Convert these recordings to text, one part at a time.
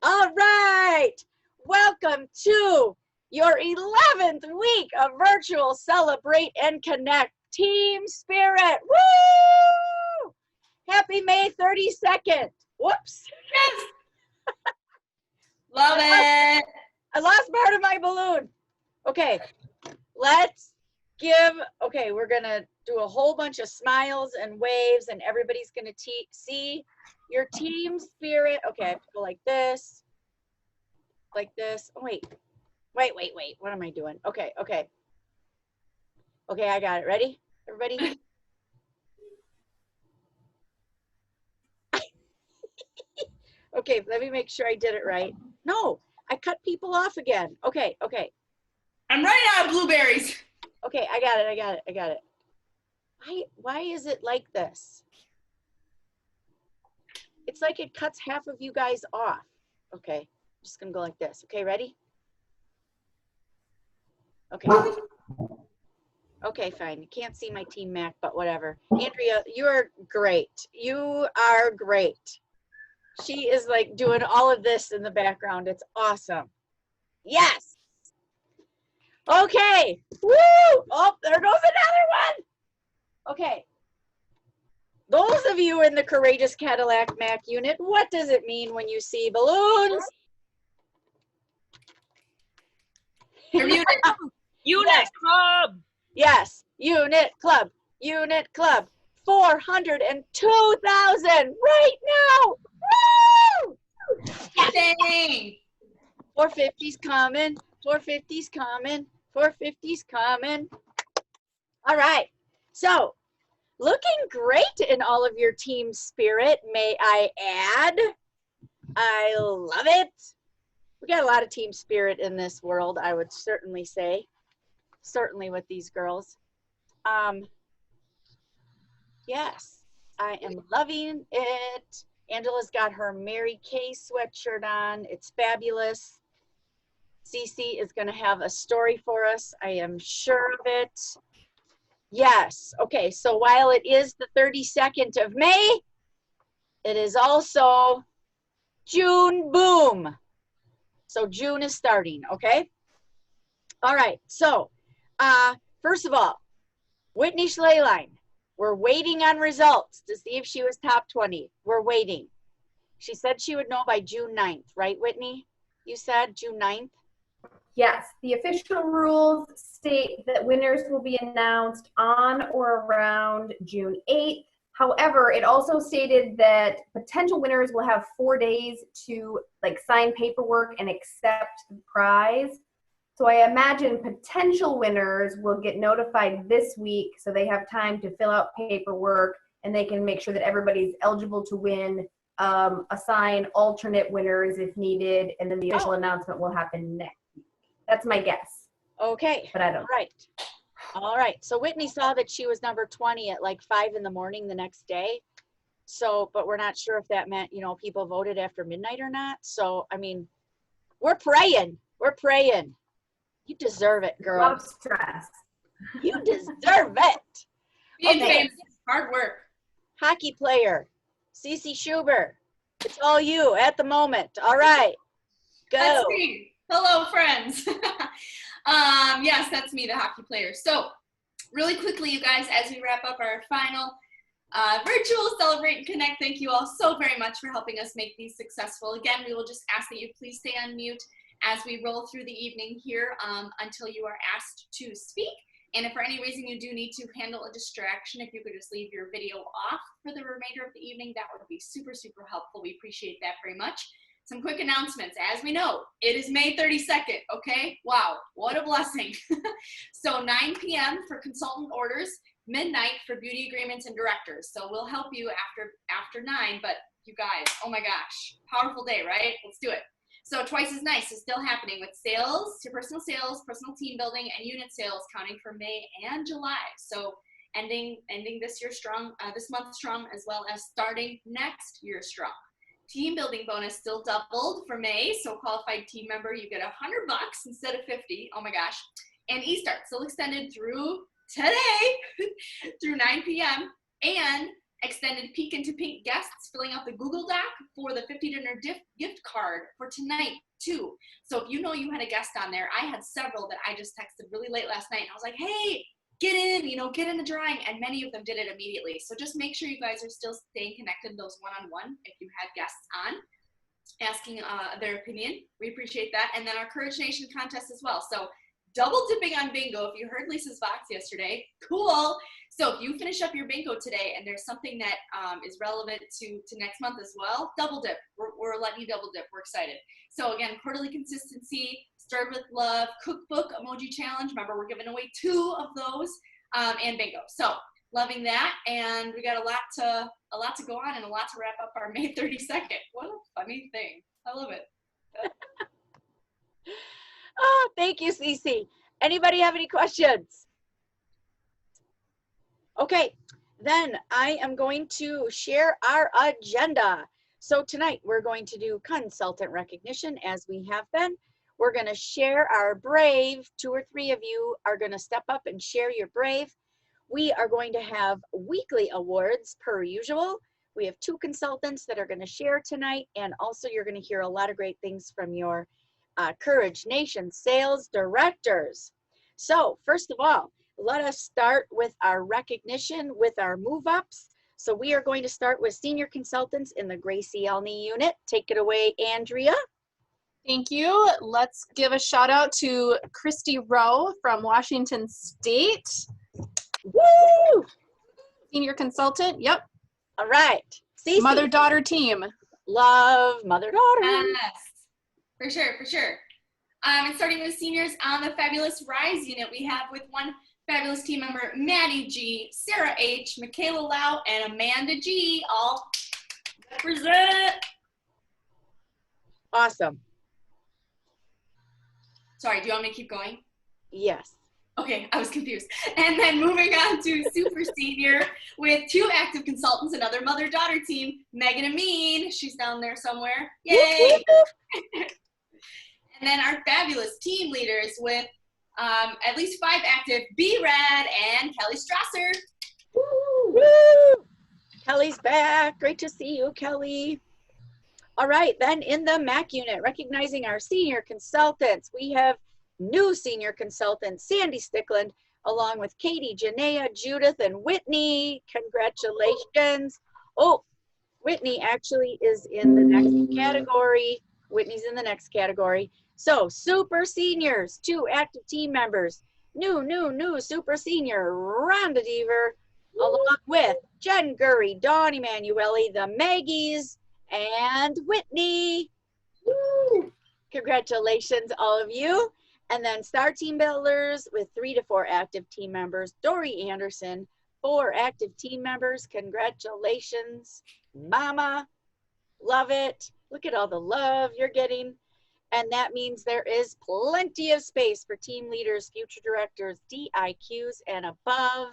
All right. Welcome to your 11th week of virtual Celebrate and Connect Team Spirit. Woo! Happy May 32nd. Whoops. Yes. Love it. I lost part of my balloon. Okay, we're going to do a whole bunch of smiles and waves, and everybody's going to see your team spirit. Okay, I have to go like this. Like this. Oh, wait. What am I doing? Okay, I got it. Ready? Everybody? Okay, let me make sure I did it right. No, I cut people off again. Okay. I'm running out of blueberries. Okay, I got it. Why is it like this? It's like it cuts half of you guys off. Okay, I'm just gonna go like this. Okay, ready? Okay, fine. You can't see my team Mac, but whatever. Andrea, you are great. You are great. She is like doing all of this in the background. It's awesome. Yes. Okay. Woo! Oh, there goes another one. Okay. Those of you in the Courageous Cadillac Mac unit, what does it mean when you see balloons? Unit Yes. Club. Yes, Unit Club. 402,000 right now. Woo! Dang. 450's coming. 450's coming. 450's coming. All right. So, looking great in all of your team spirit, may I add. I love it. We got a lot of team spirit in this world, I would certainly say. Certainly with these girls. Yes, I am loving it. Angela's got her Mary Kay sweatshirt on. It's fabulous. CeCi is going to have a story for us. I am sure of it. Yes. Okay, so while it is the 32nd of May, it is also June boom. So June is starting, okay? All right, so first of all, Whitney Schleyline, we're waiting on results to see if she was top 20. We're waiting. She said she would know by June 9th, right, Whitney? You said June 9th? Yes, the official rules state that winners will be announced on or around June 8th. However, it also stated that potential winners will have 4 days to sign paperwork and accept the prize. So I imagine potential winners will get notified this week so they have time to fill out paperwork and they can make sure that everybody's eligible to win, assign alternate winners if needed, and then the official announcement will happen next week. That's my guess. Okay. But I don't know. All right. So Whitney saw that she was number 20 at like 5 in the morning the next day. So, but we're not sure if that meant, people voted after midnight or not. So, I mean, we're praying. You deserve it, girl. Love stress. You deserve it. Being famous is hard work. Hockey player, CeCi Schuber. It's all you at the moment. All right. Go. That's me. Hello, friends. Yes, that's me, the hockey player. So, really quickly, you guys, as we wrap up our final virtual Celebrate and Connect, thank you all so very much for helping us make these successful. Again, we will just ask that you please stay on mute as we roll through the evening here until you are asked to speak. And if for any reason you do need to handle a distraction, if you could just leave your video off for the remainder of the evening, that would be super, super helpful. We appreciate that very much. Some quick announcements. As we know, it is May 32nd, okay? Wow, what a blessing. So 9 p.m. for consultant orders, midnight for beauty agreements and directors. So we'll help you after 9, but you guys, oh my gosh, powerful day, right? Let's do it. So Twice as Nice is still happening with sales, your personal sales, personal team building, and unit sales counting for May and July. So ending this year strong, this month strong, as well as starting next year strong. Team building bonus still doubled for May, so qualified team member, you get $100 instead of 50. Oh my gosh. And eStart still extended through today, through 9 p.m. And extended Peek into Pink guests filling out the Google Doc for the 50 dinner gift card for tonight too. So if you know you had a guest on there, I had several that I just texted really late last night and I was like, hey, get in, get in the drawing, and many of them did it immediately. So just make sure you guys are still staying connected, those one-on-one, if you had guests on, asking their opinion. We appreciate that. And then our Courage Nation contest as well. So double dipping on bingo. If you heard Lisa's box yesterday, cool. So if you finish up your bingo today and there's something that is relevant to next month as well, double dip. We're letting you double dip. We're excited. So again, quarterly consistency, Stirred with Love, cookbook emoji challenge. Remember, we're giving away 2 of those, and bingo. So loving that, and we got a lot to go on and a lot to wrap up our May 32nd. What a funny thing. I love it. Oh, thank you, CeCi. Anybody have any questions? Okay, then I am going to share our agenda. So tonight we're going to do consultant recognition as we have been. We're going to share our brave. 2 or 3 of you are going to step up and share your brave. We are going to have weekly awards per usual. We have 2 consultants that are going to share tonight, and also you're going to hear a lot of great things from your Courage Nation sales directors. So first of all, let us start with our recognition with our move-ups. So we are going to start with senior consultants in the Gracie Elney unit. Take it away, Andrea. Thank you. Let's give a shout out to Christy Rowe from Washington State. Woo! Senior consultant, yep. All right. CeCi. Mother-daughter team. Love mother-daughter. Yes, for sure, for sure. And starting with seniors on the Fabulous Rise unit, we have with one fabulous team member, Maddie G, Sarah H, Michaela Lau, and Amanda G, all represent. Awesome. Sorry, do you want me to keep going? Yes. Okay, I was confused. And then moving on to super senior with 2 active consultants, another mother-daughter team, Megan Amin. She's down there somewhere. Yay! And then our fabulous team leaders with at least 5 active, B-Rad and Kelly Strasser. Woo! Woo! Kelly's back. Great to see you, Kelly. All right, then in the MAC unit, recognizing our senior consultants, we have new senior consultant, Sandy Stickland, along with Katie, Janaea, Judith, and Whitney. Congratulations. Oh, Whitney actually is in the next category. Whitney's in the next category. So super seniors, 2 active team members, new super senior, Rhonda Deaver, along with Jen Gurry, Dawn Emanuele, the Maggies, and Whitney. Woo! Congratulations, all of you. And then star team builders with 3 to 4 active team members, Dory Anderson, 4 active team members. Congratulations, Mama. Love it. Look at all the love you're getting. And that means there is plenty of space for team leaders, future directors, DIQs, and above.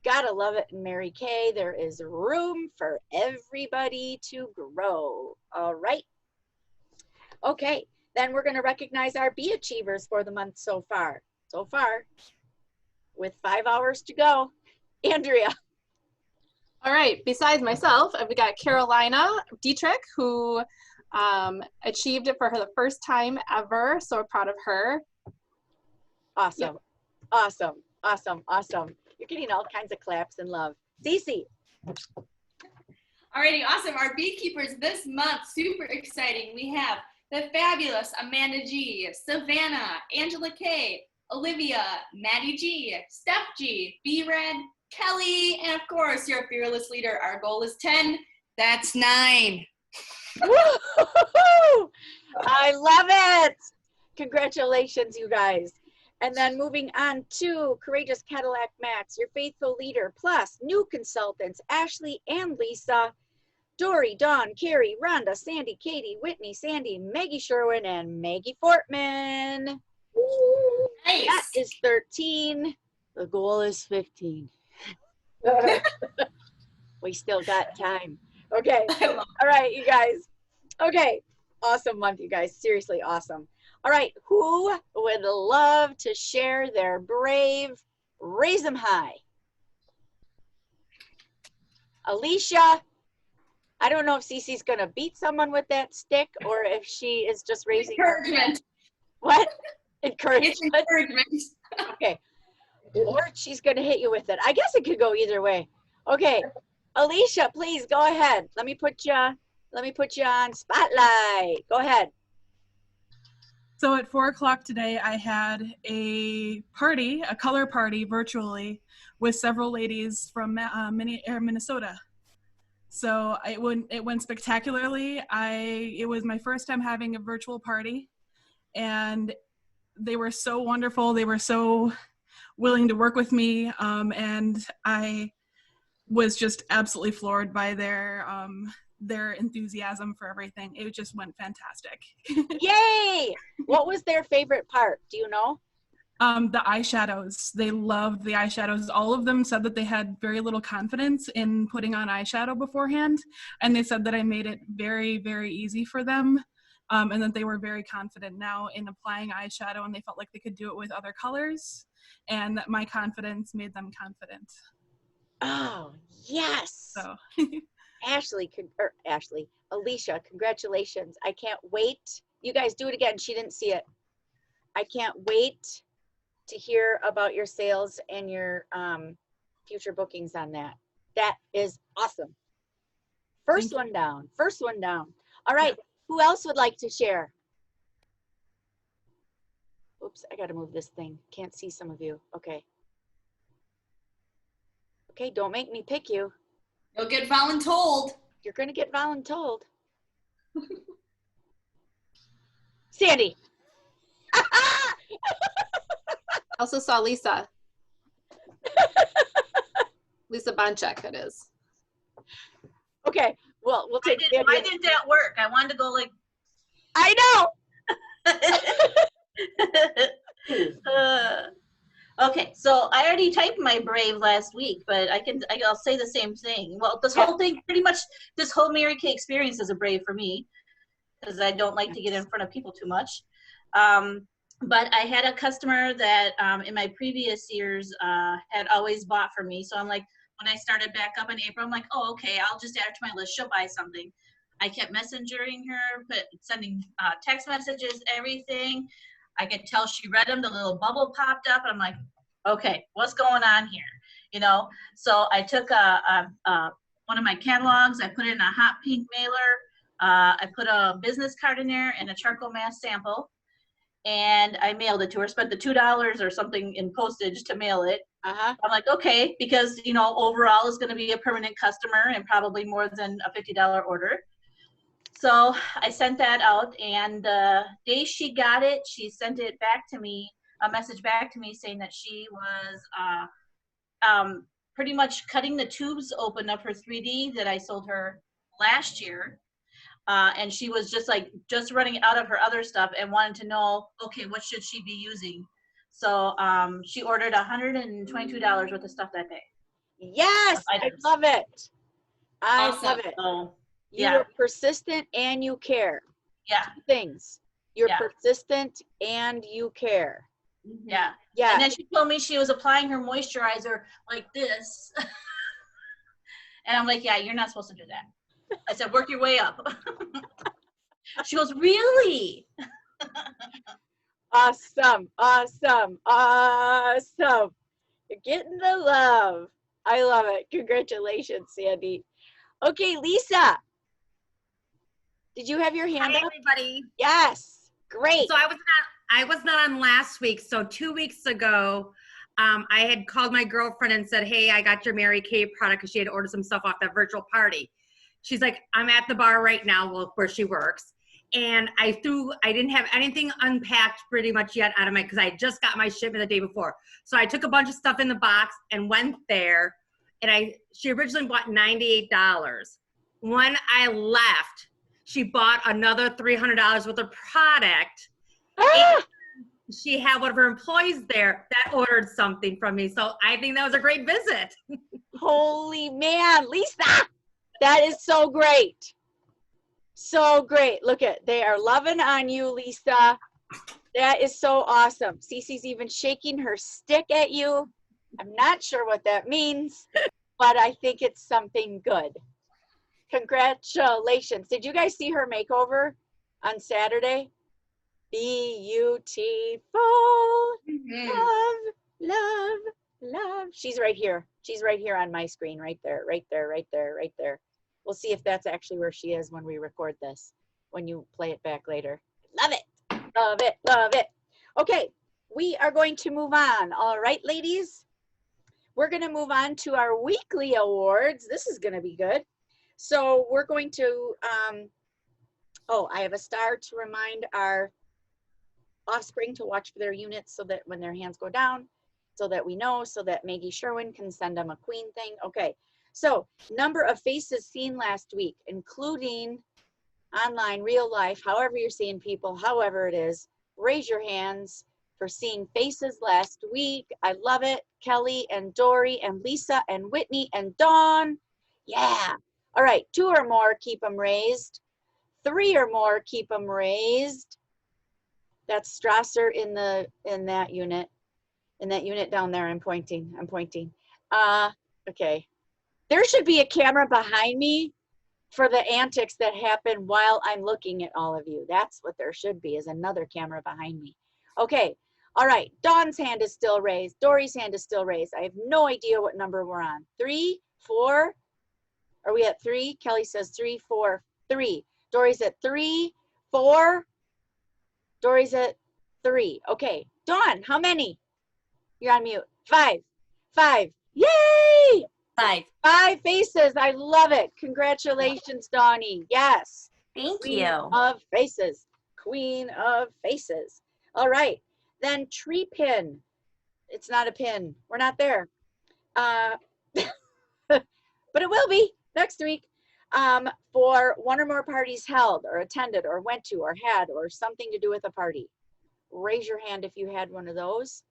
Gotta love it in Mary Kay. There is room for everybody to grow. All right. Okay, then we're going to recognize our B achievers for the month so far. With 5 hours to go. Andrea. All right, besides myself, we got Carolina Dietrich, who achieved it for her the first time ever. So we're proud of her. Awesome. Yep. Awesome. Awesome. Awesome. You're getting all kinds of claps and love. CeCi. Alrighty, awesome. Our beekeepers this month, super exciting. We have the fabulous Amanda G, Savannah, Angela K, Olivia, Maddie G, Steph G, B-Red, Kelly, and of course, your fearless leader. Our goal is 10. That's 9. I love it. Congratulations, you guys. And then moving on to Courageous Cadillac Max, your faithful leader, plus new consultants, Ashley and Lisa, Dory, Dawn, Carrie, Rhonda, Sandy, Katie, Whitney, Sandy, Maggie Sherwin, and Maggie Fortman. Nice. That is 13. The goal is 15. We still got time. Okay. All right, you guys. Okay. Awesome month, you guys. Seriously awesome. All right. Who would love to share their brave? Raise them high. Alicia, I don't know if CeCi's gonna beat someone with that stick or if she is just raising her hand. Encouragement. What? It's Encouragement? encouragement. Okay. Or she's gonna hit you with it. I guess it could go either way. Okay. Alicia, please go ahead. Let me put you on spotlight. Go ahead. So at 4 o'clock today, I had a party, a color party virtually with several ladies from Minnesota. So it went spectacularly. It was my first time having a virtual party, and they were so wonderful. They were so willing to work with me, and I was just absolutely floored by their enthusiasm for everything. It just went fantastic. Yay! What was their favorite part? Do you know? The eyeshadows. They loved the eyeshadows. All of them said that they had very little confidence in putting on eyeshadow beforehand, and they said that I made it very, very easy for them, and that they were very confident now in applying eyeshadow, and they felt like they could do it with other colors, and that my confidence made them confident. Oh, yes. So Alicia, congratulations. I can't wait. You guys do it again. She didn't see it. I can't wait to hear about your sales and your future bookings on that. That is awesome. First one down. All right. Who else would like to share? Oops, I got to move this thing. Can't see some of you. Okay. Okay, don't make me pick you. You'll get voluntold. You're going to get voluntold. Sandy. I also saw Lisa. Lisa Bonchek, it is. Okay, well, we'll take Sandy. Why didn't that work? I wanted to go like. I know. Okay, so I already typed my brave last week, but I'll say the same thing. Well, this whole thing, pretty much, this whole Mary Kay experience is a brave for me, because I don't like to get in front of people too much. But I had a customer that in my previous years had always bought from me. So I'm like, when I started back up in April, I'm like, oh, okay, I'll just add her to my list. She'll buy something. I kept messengering her, sending text messages, everything. I could tell she read them. The little bubble popped up. I'm like, okay, what's going on here? You know, so I took one of my catalogs. I put it in a hot pink mailer. I put a business card in there and a charcoal mask sample. And I mailed it to her, spent the $2 or something in postage to mail it. I'm like, okay, because, you know, overall is going to be a permanent customer and probably more than a $50 order. So I sent that out, and the day she got it, she sent it back to me, a message back to me saying that she was pretty much cutting the tubes open of her 3D that I sold her last year. And she was just running out of her other stuff and wanted to know, okay, what should she be using? So she ordered $122 worth of stuff that day. Yes, I love it. I love it. So, You're persistent and you care. Yeah. Two things. You're persistent and you care. Yeah. Yeah. And then she told me she was applying her moisturizer like this. And I'm like, yeah, you're not supposed to do that. I said, work your way up. She goes, really? Awesome. You're getting the love. I love it. Congratulations, Sandy. Okay, Lisa. Did you have your hand up? Hi, everybody. Yes. Great. So I was not on last week. So 2 weeks ago, I had called my girlfriend and said, hey, I got your Mary Kay product, because she had ordered some stuff off that virtual party. She's like, I'm at the bar right now, where she works. And I didn't have anything unpacked pretty much yet out of because I just got my shipment the day before. So I took a bunch of stuff in the box and went there, and she originally bought $98. When I left, she bought another $300 worth of product. And she had one of her employees there that ordered something from me. So I think that was a great visit. Holy man, Lisa, that is so great. So great. Look they are loving on you, Lisa. That is so awesome. CeCi's even shaking her stick at you. I'm not sure what that means. but I think it's something good. Congratulations. Did you guys see her makeover on Saturday? Beautiful. Love, love, love. She's right here. She's right here on my screen, right there, right there, right there, right there. We'll see if that's actually where she is when we record this, when you play it back later. Love it, love it, love it. Okay, we are going to move on. All right, ladies, we're going to move on to our weekly awards. This is going to be good. So we're going to, oh, I have a star to remind our offspring to watch for their units so that when their hands go down, so that we know, so that Maggie Sherwin can send them a queen thing. Okay, so number of faces seen last week, including online, real life, however you're seeing people, however it is, raise your hands for seeing faces last week. I love it. Kelly and Dory and Lisa and Whitney and Dawn. Yeah. All right, 2 or more, keep them raised. 3 or more, keep them raised. That's Strasser in that unit. In that unit down there, I'm pointing. Okay. There should be a camera behind me for the antics that happen while I'm looking at all of you. That's what there should be, is another camera behind me. Okay. All right. Dawn's hand is still raised. Dory's hand is still raised. I have no idea what number we're on. 3, 4. Are we at 3? Kelly says 3, 4, 3. Dory's at 3, 4. Dory's at 3. Okay. Dawn, how many? You're on mute. 5. 5. Yay! 5. 5 faces. I love it. Congratulations, Dawnie. Yes. Thank Queen you. of faces. Queen of faces. All right. Then tree pin. It's not a pin. We're not there. But it will be next week. For 1 or more parties held or attended or went to or had or something to do with a party. Raise your hand if you had one of those.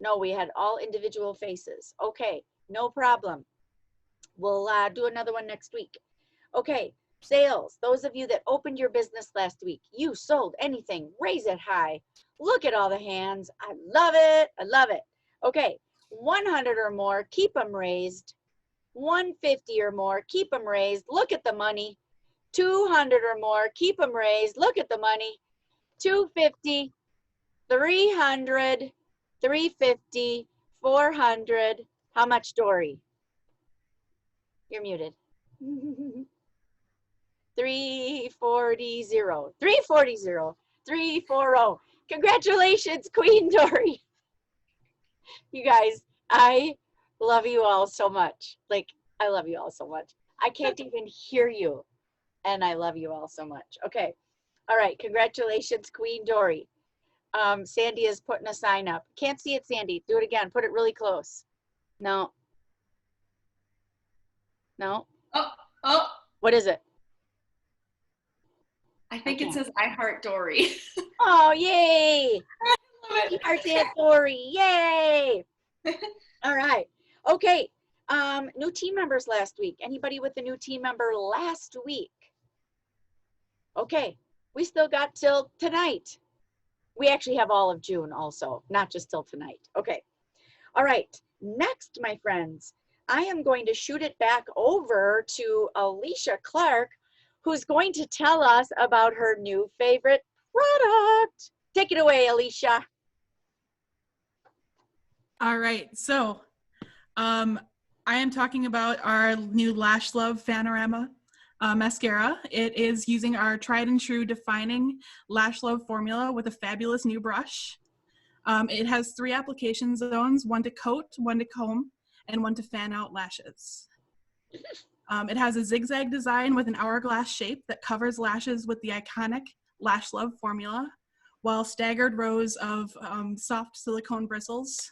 No, we had all individual faces. Okay, no problem. We'll do another one next week. Okay, sales. Those of you that opened your business last week, you sold anything, raise it high. Look at all the hands. I love it. I love it. Okay, 100 or more, keep them raised. 150 or more, keep them raised. Look at the money. 200 or more, keep them raised. Look at the money. 250, 300, 350, 400. How much, Dory? You're muted. 340, 340, 340. Congratulations, Queen Dory. You guys, I love you all so much. Like, I love you all so much. I can't even hear you. And I love you all so much. Okay. All right. Congratulations, Queen Dory. Sandy is putting a sign up. Can't see it, Sandy. Do it again. Put it really close. No. No. Oh, What is it? I think it says I heart Dory. Oh, yay. Heart it, Dory. Yay. All right. Okay. New team members last week. Anybody with a new team member last week? Okay. We still got till tonight. We actually have all of June also, not just till tonight. Okay. All right. Next, my friends, I am going to shoot it back over to Alicia Clark, who's going to tell us about her new favorite product. Take it away, Alicia. All right, so I am talking about our new Lash Love Fanorama Mascara. It is using our tried and true defining Lash Love formula with a fabulous new brush. It has 3 application zones, 1 to coat, 1 to comb, and 1 to fan out lashes. It has a zigzag design with an hourglass shape that covers lashes with the iconic Lash Love formula, while staggered rows of soft silicone bristles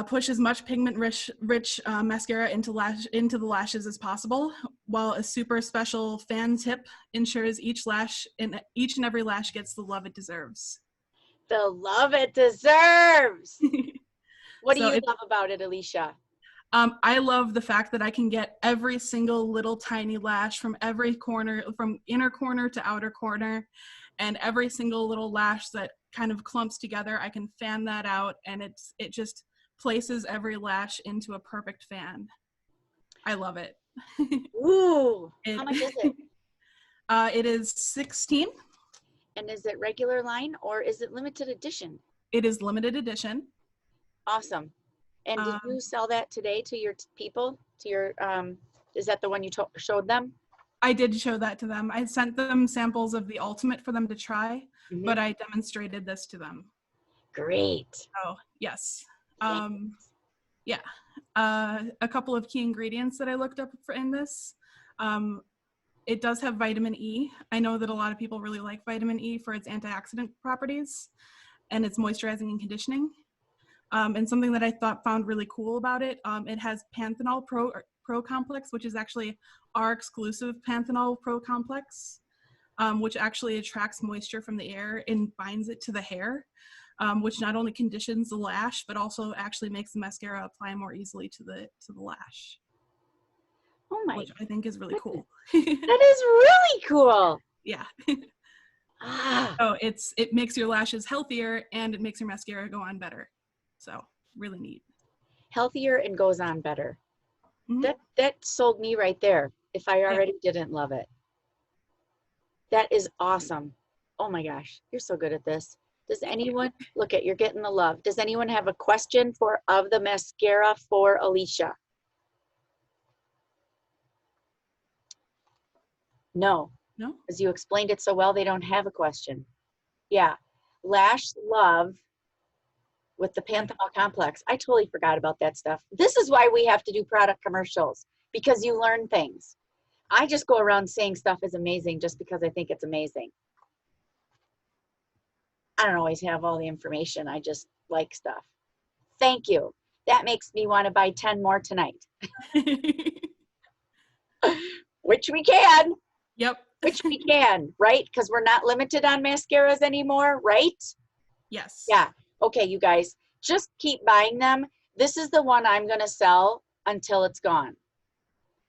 push as much pigment-rich mascara into the lashes as possible, while a super special fan tip ensures each and every lash gets the love it deserves. The love it deserves. What do you love about it, Alicia? I love the fact that I can get every single little tiny lash from every corner, from inner corner to outer corner, and every single little lash that kind of clumps together, I can fan that out, and it just places every lash into a perfect fan. I love it. Ooh, how much is it? It is $16. And is it regular line or is it limited edition? It is limited edition. Awesome. And did you sell that today to your people? To your is that the one you showed them? I did show that to them. I sent them samples of the ultimate for them to try, but I demonstrated this to them. Great. Oh, yes. Yeah. A couple of key ingredients that I looked up for in this. It does have vitamin E. I know that a lot of people really like vitamin E for its antioxidant properties and its moisturizing and conditioning. And something that I found really cool about it, it has Panthenol Pro Complex, which is actually our exclusive Panthenol Pro Complex, which actually attracts moisture from the air and binds it to the hair, which not only conditions the lash, but also actually makes the mascara apply more easily to the lash. Oh my! Which I think is really cool. That is really cool. Yeah. Ah. So it makes your lashes healthier and it makes your mascara go on better. So really neat. Healthier and goes on better. That sold me right there. If I already didn't love it. That is awesome. Oh my gosh, you're so good at this. Does anyone look at you're getting the love? Does anyone have a question of the mascara for Alicia? No. No? Because you explained it so well, they don't have a question. Yeah. Lash Love with the Panthenol Complex. I totally forgot about that stuff. This is why we have to do product commercials, because you learn things. I just go around saying stuff is amazing just because I think it's amazing. I don't always have all the information. I just like stuff. Thank you. That makes me want to buy 10 more tonight. Which we can. Yep. Which we can, right? Because we're not limited on mascaras anymore, right? Yes. Yeah. Okay, you guys, just keep buying them. This is the one I'm going to sell until it's gone.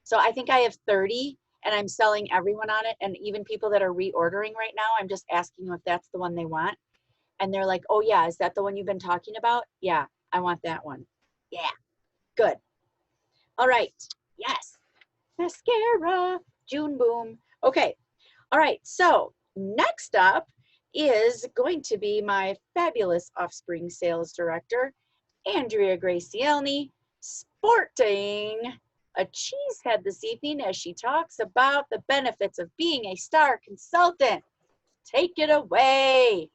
So I think I have 30 and I'm selling everyone on it. And even people that are reordering right now, I'm just asking them if that's the one they want. And they're like, oh yeah, is that the one you've been talking about? Yeah, I want that one. Yeah, good. All right, yes. Mascara, June boom. Okay, all right, so next up is going to be my fabulous Offspring sales director, Andrea Gracielny, sporting a cheese head this evening as she talks about the benefits of being a star consultant. Take it away.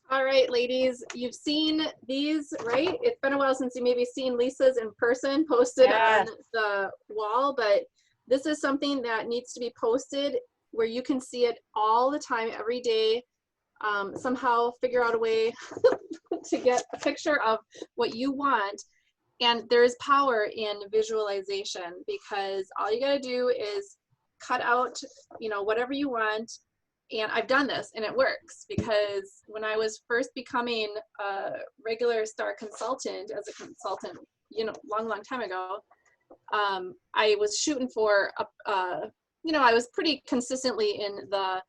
All right, ladies, you've seen these, right? It's been a while since you maybe seen Lisa's in person posted on the wall, but this is something that needs to be posted where you can see it all the time, every day. Somehow figure out a way to get a picture of what you want. And there is power in visualization, because all you gotta do is cut out, whatever you want. And I've done this and it works, because when I was first becoming a regular star consultant, as a consultant, long time ago, I was shooting for, I was pretty consistently in the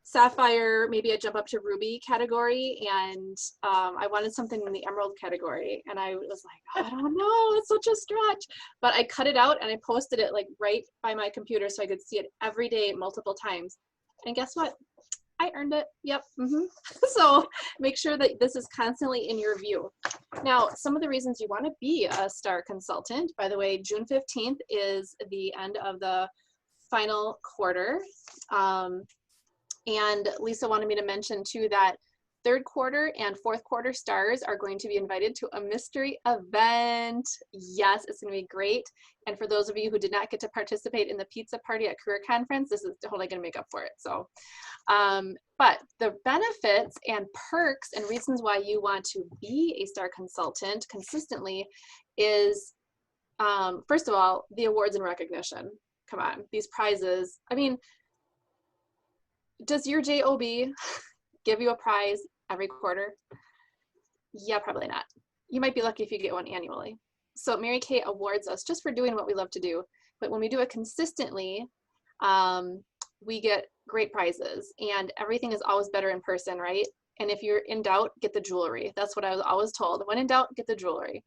sapphire, maybe I jump up to ruby category, and I wanted something in the emerald category, and I was like, I don't know, it's such a stretch, but I cut it out and I posted it like right by my computer so I could see it every day multiple times. And guess what? I earned it. Yep. So make sure that this is constantly in your view. Now, some of the reasons you want to be a star consultant, by the way, June 15th is the end of the final quarter. And Lisa wanted me to mention too that third quarter and fourth quarter stars are going to be invited to a mystery event. Yes, it's going to be great. And for those of you who did not get to participate in the pizza party at Career Conference, this is totally going to make up for it. So, but the benefits and perks and reasons why you want to be a star consultant consistently is, first of all, the awards and recognition. Come on, these prizes. I mean, does your JOB give you a prize every quarter? Yeah, probably not. You might be lucky if you get one annually. So Mary Kay awards us just for doing what we love to do. But when we do it consistently, we get great prizes, and everything is always better in person, right? And if you're in doubt, get the jewelry. That's what I was always told. When in doubt, get the jewelry.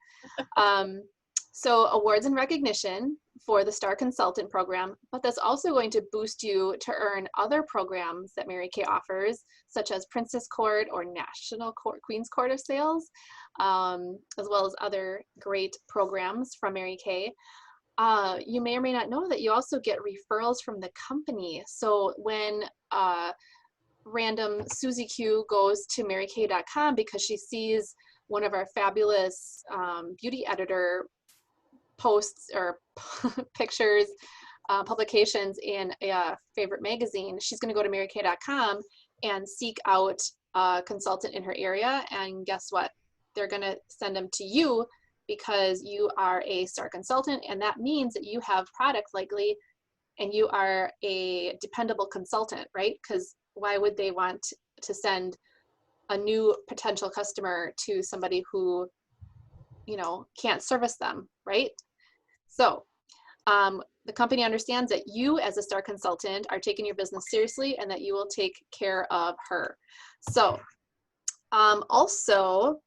So awards and recognition for the Star Consultant program, but that's also going to boost you to earn other programs that Mary Kay offers, such as Princess Court or National Court, Queen's Court of Sales, as well as other great programs from Mary Kay. You may or may not know that you also get referrals from the company. So when random Susie Q goes to marykay.com because she sees one of our fabulous beauty editor posts or pictures, publications in a favorite magazine, she's going to go to marykay.com and seek out a consultant in her area. And guess what? They're going to send them to you because you are a Star Consultant, and that means that you have product likely and you are a dependable consultant, right? Because why would they want to send a new potential customer to somebody who, you know, can't service them, right? So the company understands that you as a Star Consultant are taking your business seriously and that you will take care of her. So also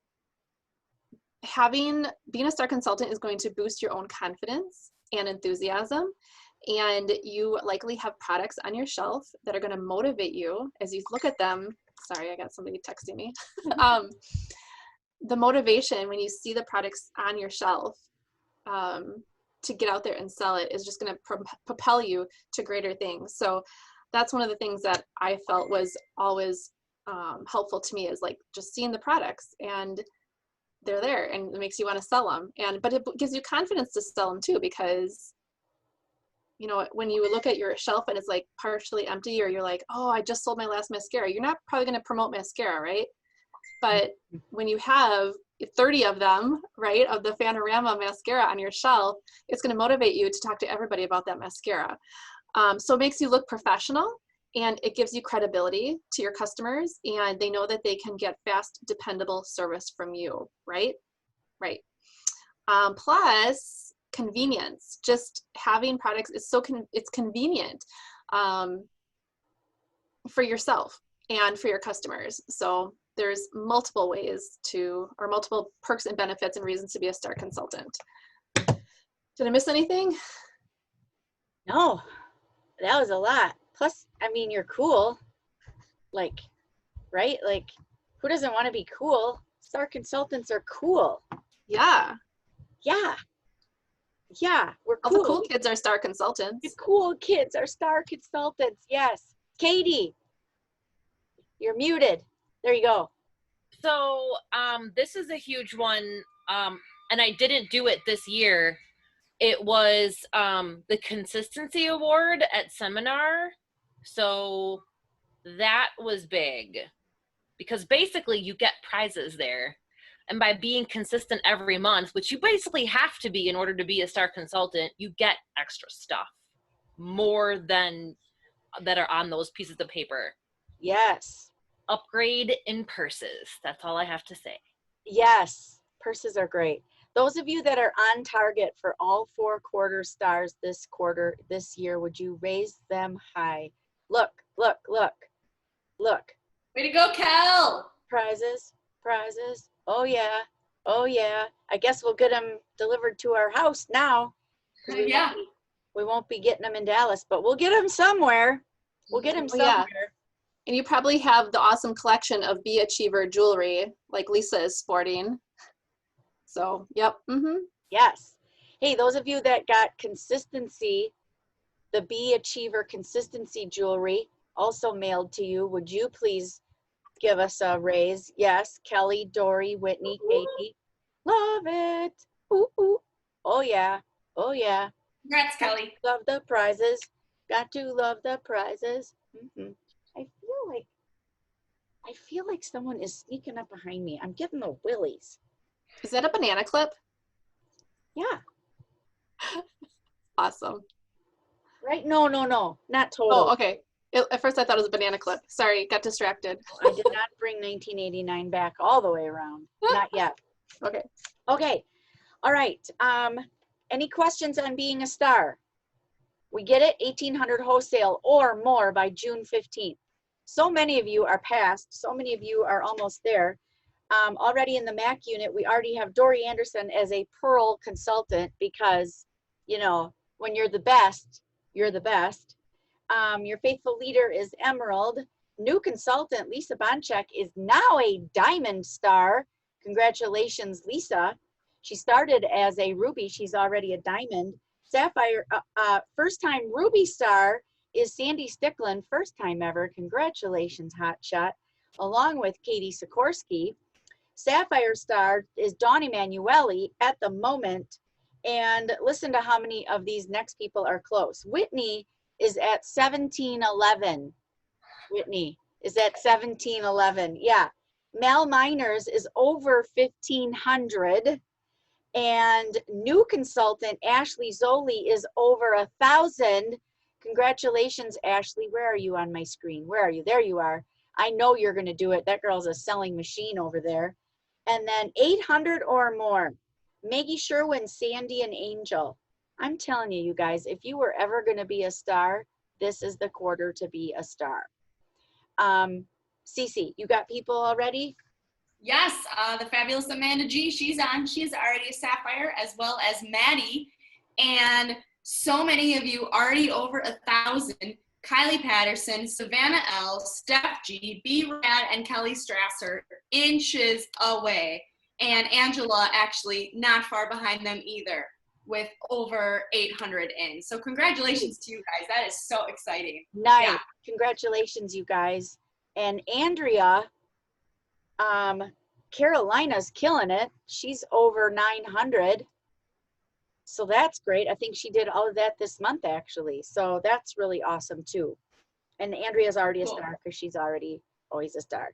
being a Star Consultant is going to boost your own confidence and enthusiasm. And you likely have products on your shelf that are going to motivate you as you look at them. Sorry, I got somebody texting me. The motivation when you see the products on your shelf to get out there and sell it is just going to propel you to greater things. So that's one of the things that I felt was always helpful to me, is like just seeing the products and they're there and it makes you want to sell them. But it gives you confidence to sell them too, because you know, when you look at your shelf and it's like partially empty, or you're like, oh, I just sold my last mascara, you're not probably going to promote mascara, right? But when you have 30 of them, right, of the Fanorama Mascara on your shelf, it's going to motivate you to talk to everybody about that mascara. So it makes you look professional, and it gives you credibility to your customers, and they know that they can get fast, dependable service from you, right? Right. Plus, convenience. Just having products is it's convenient for yourself and for your customers. So there's multiple ways or multiple perks and benefits and reasons to be a Star Consultant. Did I miss anything? No, that was a lot. Plus, I mean, you're cool. Like, right? Like, who doesn't want to be cool? Star Consultants are cool. Yeah. Yeah. Yeah, we're cool. All the cool kids are Star Consultants. The cool kids are Star Consultants. Yes. Katie, you're muted. There you go. So this is a huge one, and I didn't do it this year. It was the Consistency Award at Seminar. So that was big because basically you get prizes there. And by being consistent every month, which you basically have to be in order to be a Star Consultant, you get extra stuff, more than that are on those pieces of paper. Yes. Upgrade in purses. That's all I have to say. Yes, purses are great. Those of you that are on target for all 4 quarter stars this quarter, this year, would you raise them high? Look, look, look, look. Way to go, Cal! Prizes, prizes. Oh yeah, oh yeah. I guess we'll get them delivered to our house now. Yeah. We won't be getting them in Dallas, but we'll get them somewhere. We'll get them somewhere. Yeah. And you probably have the awesome collection of Be Achiever jewelry like Lisa is sporting. So, yep. Yes. Hey, those of you that got consistency, the Be Achiever consistency jewelry also mailed to you, would you please give us a raise? Yes, Kelly, Dory, Whitney, Katie. Love it. Ooh, ooh. Oh yeah. Oh yeah. Congrats, Kelly. Love the prizes. Got to love the prizes. I feel like someone is sneaking up behind me. I'm getting the willies. Is that a banana clip? Yeah. Awesome. Right? No, not total. Oh, okay. At first I thought it was a banana clip. Sorry, got distracted. I did not bring 1989 back all the way around. Not yet. Okay. Okay. All right. Any questions on being a star? We get it, 1,800 wholesale or more by June 15th. So many of you are past, so many of you are almost there. Already in the MAC unit, we already have Dory Anderson as a Pearl consultant because, you know, when you're the best, you're the best. Your faithful leader is Emerald. New consultant, Lisa Bonchek, is now a Diamond Star. Congratulations, Lisa. She started as a Ruby. She's already a Diamond. Sapphire, first time Ruby Star is Sandy Sticklin, first time ever. Congratulations, Hotshot, along with Katie Sikorsky. Sapphire Star is Dawn Emanuele at the moment. And listen to how many of these next people are close. Whitney is at 1711. Whitney is at 1711. Yeah. Mel Miners is over 1500. And new consultant Ashley Zoli is over 1,000. Congratulations, Ashley. Where are you on my screen? Where are you? There you are. I know you're going to do it. That girl's a selling machine over there. And then 800 or more. Maggie Sherwin, Sandy, and Angel. I'm telling you, you guys, if you were ever going to be a star, this is the quarter to be a star. CeCi, you got people already? Yes, the fabulous Amanda G, she's on. She's already a Sapphire, as well as Maddie. And so many of you already over 1,000. Kylie Patterson, Savannah L, Steph G, B Rad, and Kelly Strasser, inches away. And Angela actually not far behind them either, with over 800 in. So congratulations to you guys. That is so exciting. Nice. Yeah. Congratulations, you guys. And Andrea, Carolina's killing it. She's over 900. So that's great. I think she did all of that this month, actually. So that's really awesome, too. And Andrea's already a star because she's already always a star.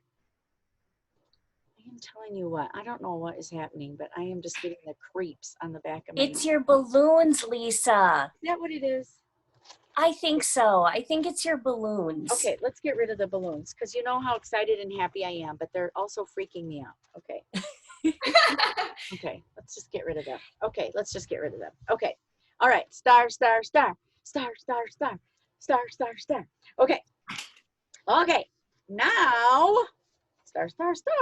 I am telling you what, I don't know what is happening, but I am just getting the creeps on the back of my It's your balloons, Lisa. Is that what it is? I think so. I think it's your balloons. Okay, let's get rid of the balloons because you know how excited and happy I am, but they're also freaking me out. Okay. Okay, let's just get rid of them. Okay, let's just get rid of them. Okay. All right. Star, star, star. Star, star, star. Star, star, star. Okay. Okay. Now, star, star, star.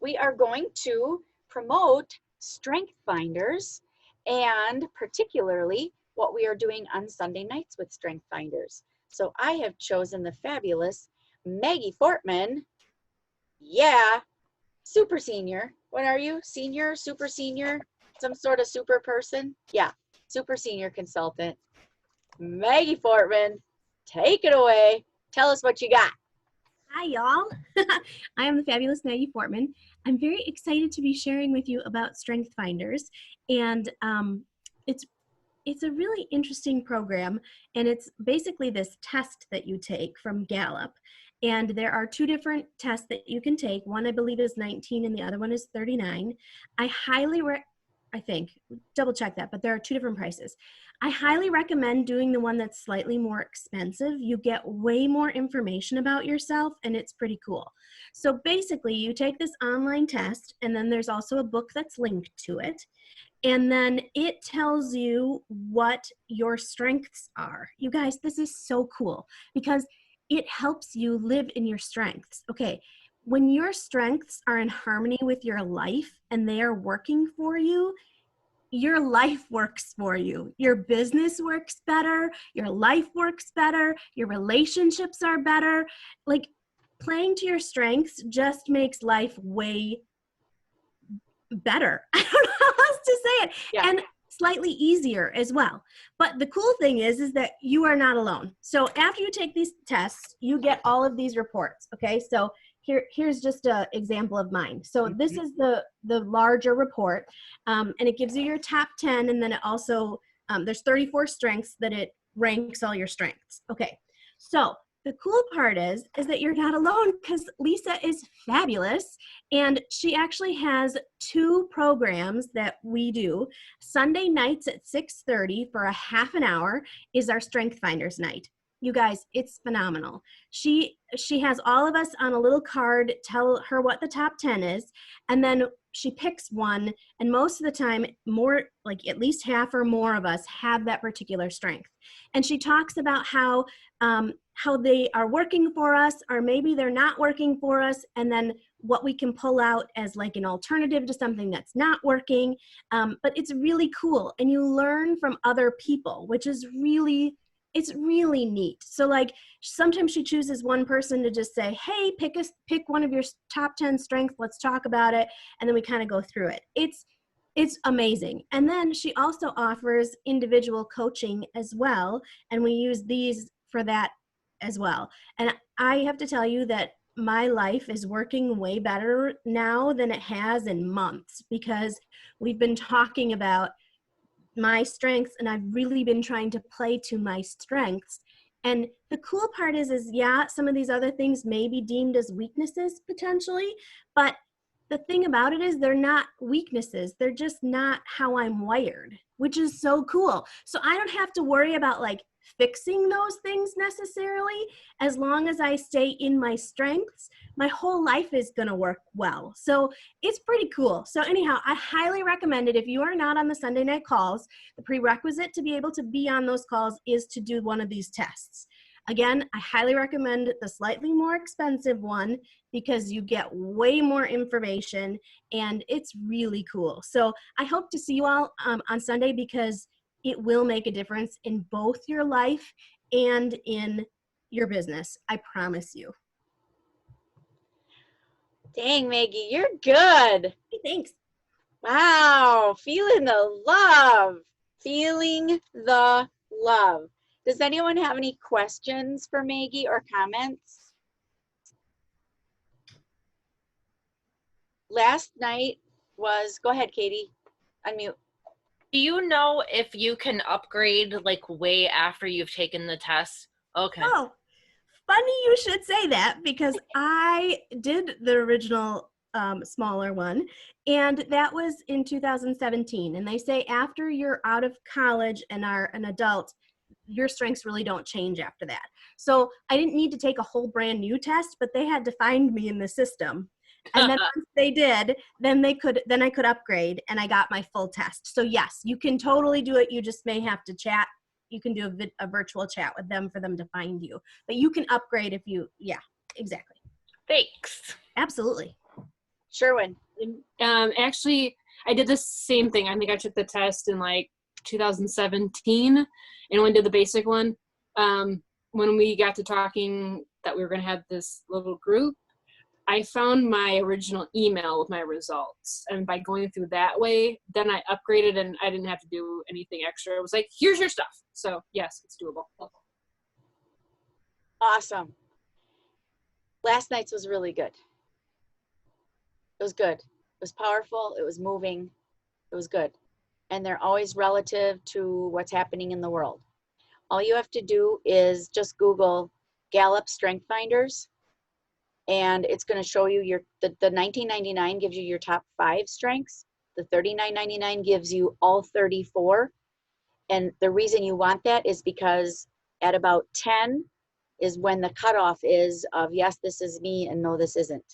We are going to promote Strength Finders and particularly what we are doing on Sunday nights with Strength Finders. So I have chosen the fabulous Maggie Fortman. Yeah, super senior. What are you? Senior, super senior, some sort of super person? Yeah, super senior consultant. Maggie Fortman, take it away. Tell us what you got. Hi, y'all. I am the fabulous Maggie Fortman. I'm very excited to be sharing with you about Strength Finders, and it's a really interesting program, and it's basically this test that you take from Gallup, and there are two different tests that you can take. One I believe is 19 and the other one is 39. I think, double check that, but there are two different prices. I highly recommend doing the one that's slightly more expensive. You get way more information about yourself and it's pretty cool. So basically you take this online test and then there's also a book that's linked to it. And then it tells you what your strengths are. You guys, this is so cool because it helps you live in your strengths. Okay, when your strengths are in harmony with your life and they are working for you, your life works for you. Your business works better. Your life works better. Your relationships are better. Like, playing to your strengths just makes life way better. I don't know how else to say it. Yeah. And slightly easier as well. But the cool thing is that you are not alone. So after you take these tests, you get all of these reports. Okay, so here's just an example of mine. So this is the larger report, and it gives you your top 10, and then it also, there's 34 strengths that it ranks all your strengths. Okay, so the cool part is that you're not alone because Lisa is fabulous, and she actually has two programs that we do. Sunday nights at 6:30 for a half an hour is our Strength Finders night. You guys, it's phenomenal. She has all of us on a little card, tell her what the top 10 is, and then she picks one, and most of the time, more, like at least half or more of us have that particular strength. And she talks about how how they are working for us, or maybe they're not working for us, and then what we can pull out as like an alternative to something that's not working. But it's really cool, and you learn from other people, which is really, it's really neat. So like sometimes she chooses one person to just say, hey, pick one of your top 10 strengths, let's talk about it, and then we kind of go through it. It's amazing. And then she also offers individual coaching as well, and we use these for that as well. And I have to tell you that my life is working way better now than it has in months, because we've been talking about my strengths, and I've really been trying to play to my strengths. And the cool part is yeah, some of these other things may be deemed as weaknesses potentially, but the thing about it is they're not weaknesses. They're just not how I'm wired, which is so cool. So I don't have to worry about like fixing those things necessarily. As long as I stay in my strengths, my whole life is going to work well. So it's pretty cool. So anyhow, I highly recommend it. If you are not on the Sunday night calls, the prerequisite to be able to be on those calls is to do one of these tests. Again, I highly recommend the slightly more expensive one because you get way more information, and it's really cool. So I hope to see you all on Sunday, because it will make a difference in both your life and in your business. I promise you. Dang, Maggie, you're good. Hey, thanks. Wow, feeling the love. Feeling the love. Does anyone have any questions for Maggie or comments? Last night was, go ahead, Katie, unmute. Do you know if you can upgrade like way after you've taken the test? Okay. Oh, funny you should say that, because I did the original smaller one, and that was in 2017. And they say after you're out of college and are an adult, your strengths really don't change after that. So I didn't need to take a whole brand new test, but they had to find me in the system. And then once they did, then I could upgrade, and I got my full test. So yes, you can totally do it. You just may have to chat. You can do a virtual chat with them for them to find you. But you can upgrade if you, yeah, exactly. Thanks. Absolutely. Sherwin. Actually, I did the same thing. I think I took the test in like 2017 and only did the basic one. When we got to talking that we were going to have this little group, I found my original email with my results. And by going through that way, then I upgraded and I didn't have to do anything extra. It was like, here's your stuff. So yes, it's doable. Awesome. Last night's was really good. It was good. It was powerful. It was moving. It was good. And they're always relative to what's happening in the world. All you have to do is just Google Gallup Strength Finders, and it's going to show you the $19.99 gives you your top 5 strengths. The $39.99 gives you all 34. And the reason you want that is because at about 10 is when the cutoff is of yes, this is me, and no, this isn't.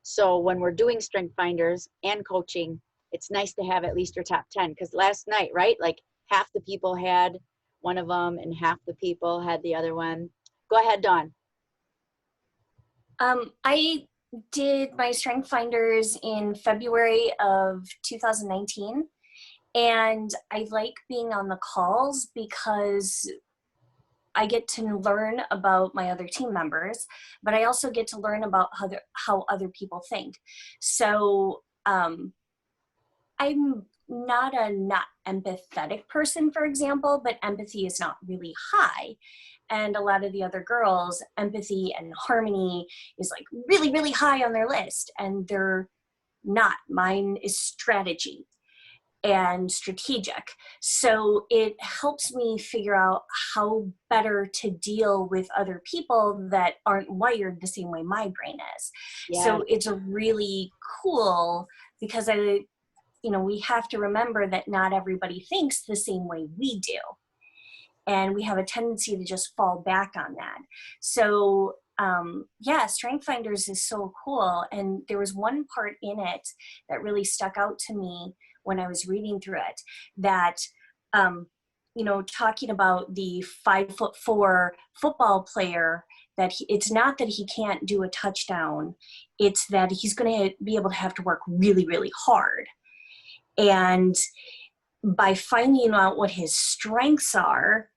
So when we're doing Strength Finders and coaching, it's nice to have at least your top 10, because last night, right, like half the people had one of them and half the people had the other one. Go ahead, Dawn. I did my Strength Finders in February of 2019, and I like being on the calls because I get to learn about my other team members, but I also get to learn about how other people think. So I'm not a not empathetic person, for example, but empathy is not really high. And a lot of the other girls, empathy and harmony is like really, really high on their list, and they're not. Mine is strategy and strategic. So it helps me figure out how better to deal with other people that aren't wired the same way my brain is. Yeah. So it's a really cool, because we have to remember that not everybody thinks the same way we do. And we have a tendency to just fall back on that. So yeah, Strength Finders is so cool. And there was one part in it that really stuck out to me when I was reading through it, that you know, talking about the 5'4" football player, that it's not that he can't do a touchdown, it's that he's going to be able to have to work really, really hard. And by finding out what his strengths are,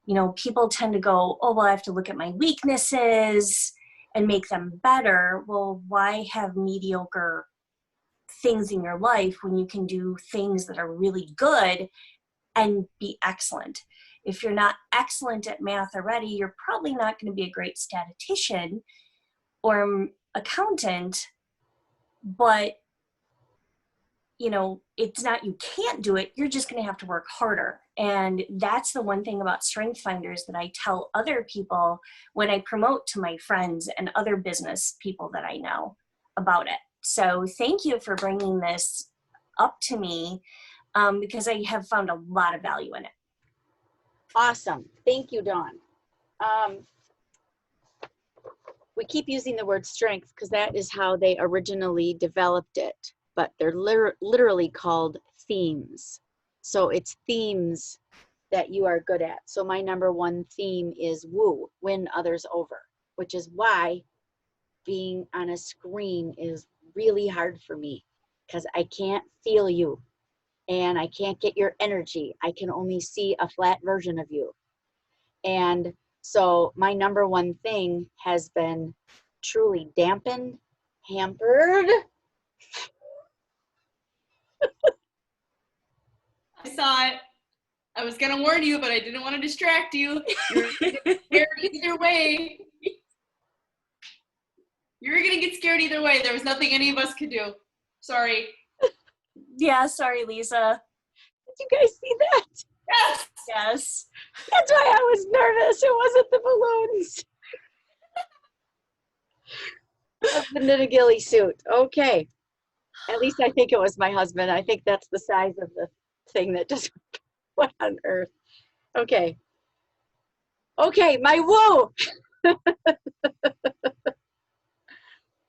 you know, people tend to go, oh, well, I have to look at my weaknesses and make them better. Well, why have mediocre things in your life when you can do things that are really good and be excellent? If you're not excellent at math already, you're probably not going to be a great statistician or accountant, but you know, it's not you can't do it, you're just going to have to work harder. And that's the one thing about Strength Finders that I tell other people when I promote to my friends and other business people that I know about it. So thank you for bringing this up to me, because I have found a lot of value in it. Awesome. Thank you, Dawn. We keep using the word strength because that is how they originally developed it, but they're literally called themes. So it's themes that you are good at. So my number one theme is woo, win others over, which is why being on a screen is really hard for me, because I can't feel you and I can't get your energy. I can only see a flat version of you. And so my number one thing has been truly dampened, hampered. I saw it. I was gonna warn you, but I didn't want to distract you. You're gonna get scared either way. You're gonna get scared either way. There was nothing any of us could do. Sorry. Yeah, sorry, Lisa. Did you guys see that? Yes. Yes. That's why I was nervous. It wasn't the balloons. Husband in a ghillie suit. Okay. At least I think it was my husband. I think that's the size of the thing that just what on earth. Okay. Okay, my woo.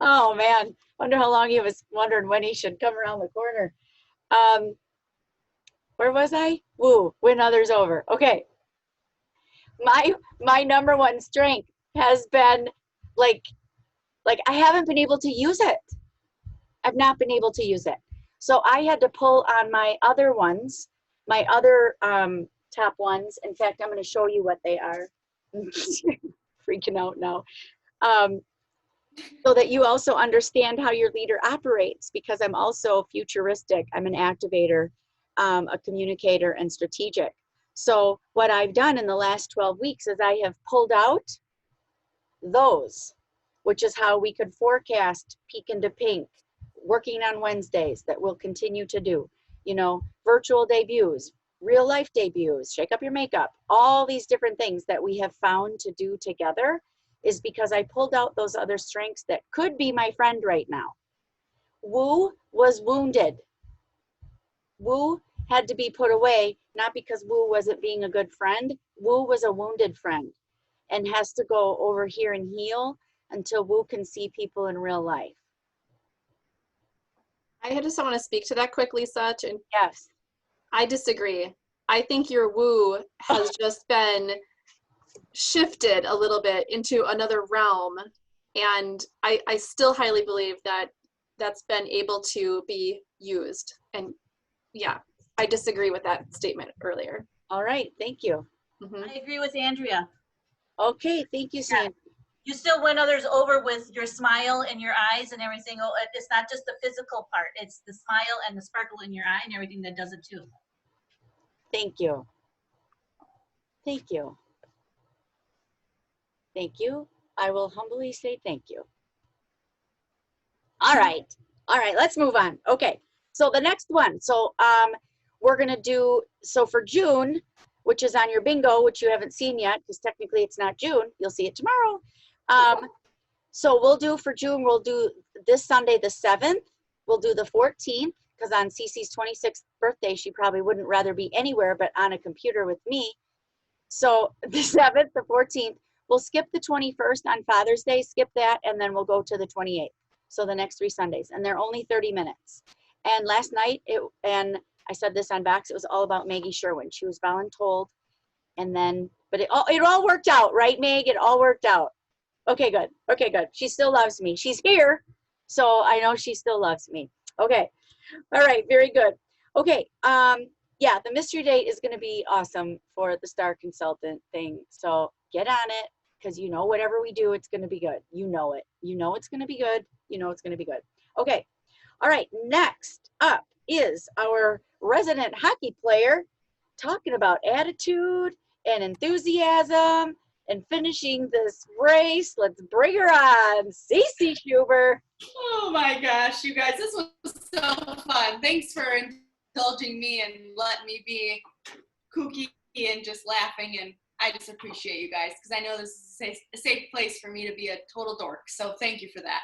Oh man. Wonder how long he was wondering when he should come around the corner. Where was I? Woo, win others over. Okay. My number one strength has been like I haven't been able to use it. I've not been able to use it. So I had to pull on my other ones, my other top ones. In fact, I'm going to show you what they are. Freaking out now. So that you also understand how your leader operates, because I'm also futuristic. I'm an activator, a communicator, and strategic. So what I've done in the last 12 weeks is I have pulled out those, which is how we could forecast peak into pink, working on Wednesdays that we'll continue to do, you know, virtual debuts, real life debuts, shake up your makeup, all these different things that we have found to do together is because I pulled out those other strengths that could be my friend right now. Woo was wounded. Woo had to be put away, not because Woo wasn't being a good friend. Woo was a wounded friend and has to go over here and heal until Woo can see people in real life. I just want to speak to that quickly, Such. And yes, I disagree. I think your woo has just been shifted a little bit into another realm. And I still highly believe that that's been able to be used. And yeah, I disagree with that statement earlier. All right, thank you. I agree with Andrea. Okay, thank you, Sam. You still win others over with your smile and your eyes and everything. Oh, it's not just the physical part. It's the smile and the sparkle in your eye and everything that does it too. Thank you. Thank you. Thank you. I will humbly say thank you. All right. All right, let's move on. Okay, so the next one. So we're going to do, so for June, which is on your bingo, which you haven't seen yet, because technically it's not June. You'll see it tomorrow. So we'll do for June, we'll do this Sunday, the 7th. We'll do the 14th, because on CeCi's 26th birthday, she probably wouldn't rather be anywhere but on a computer with me. So the 7th, the 14th, we'll skip the 21st on Father's Day, skip that, and then we'll go to the 28th. So the next 3 Sundays, and they're only 30 minutes. And last night, and I said this on Vox, it was all about Maggie Sherwin. She was voluntold, And then, but it all worked out, right, Meg? It all worked out. Okay, good. Okay, good. She still loves me. She's here, so I know she still loves me. Okay. All right, very good. Okay, yeah, the mystery date is going to be awesome for the Star Consultant thing. So get on it, because you know whatever we do, it's going to be good. You know it. You know it's going to be good. You know it's going to be good. Okay. All right, next up is our resident hockey player talking about attitude and enthusiasm and finishing this race. Let's bring her on, CeCi Schuber. Oh my gosh, you guys, this was so fun. Thanks for indulging me and letting me be kooky and just laughing, and I just appreciate you guys, because I know this is a safe place for me to be a total dork, so thank you for that.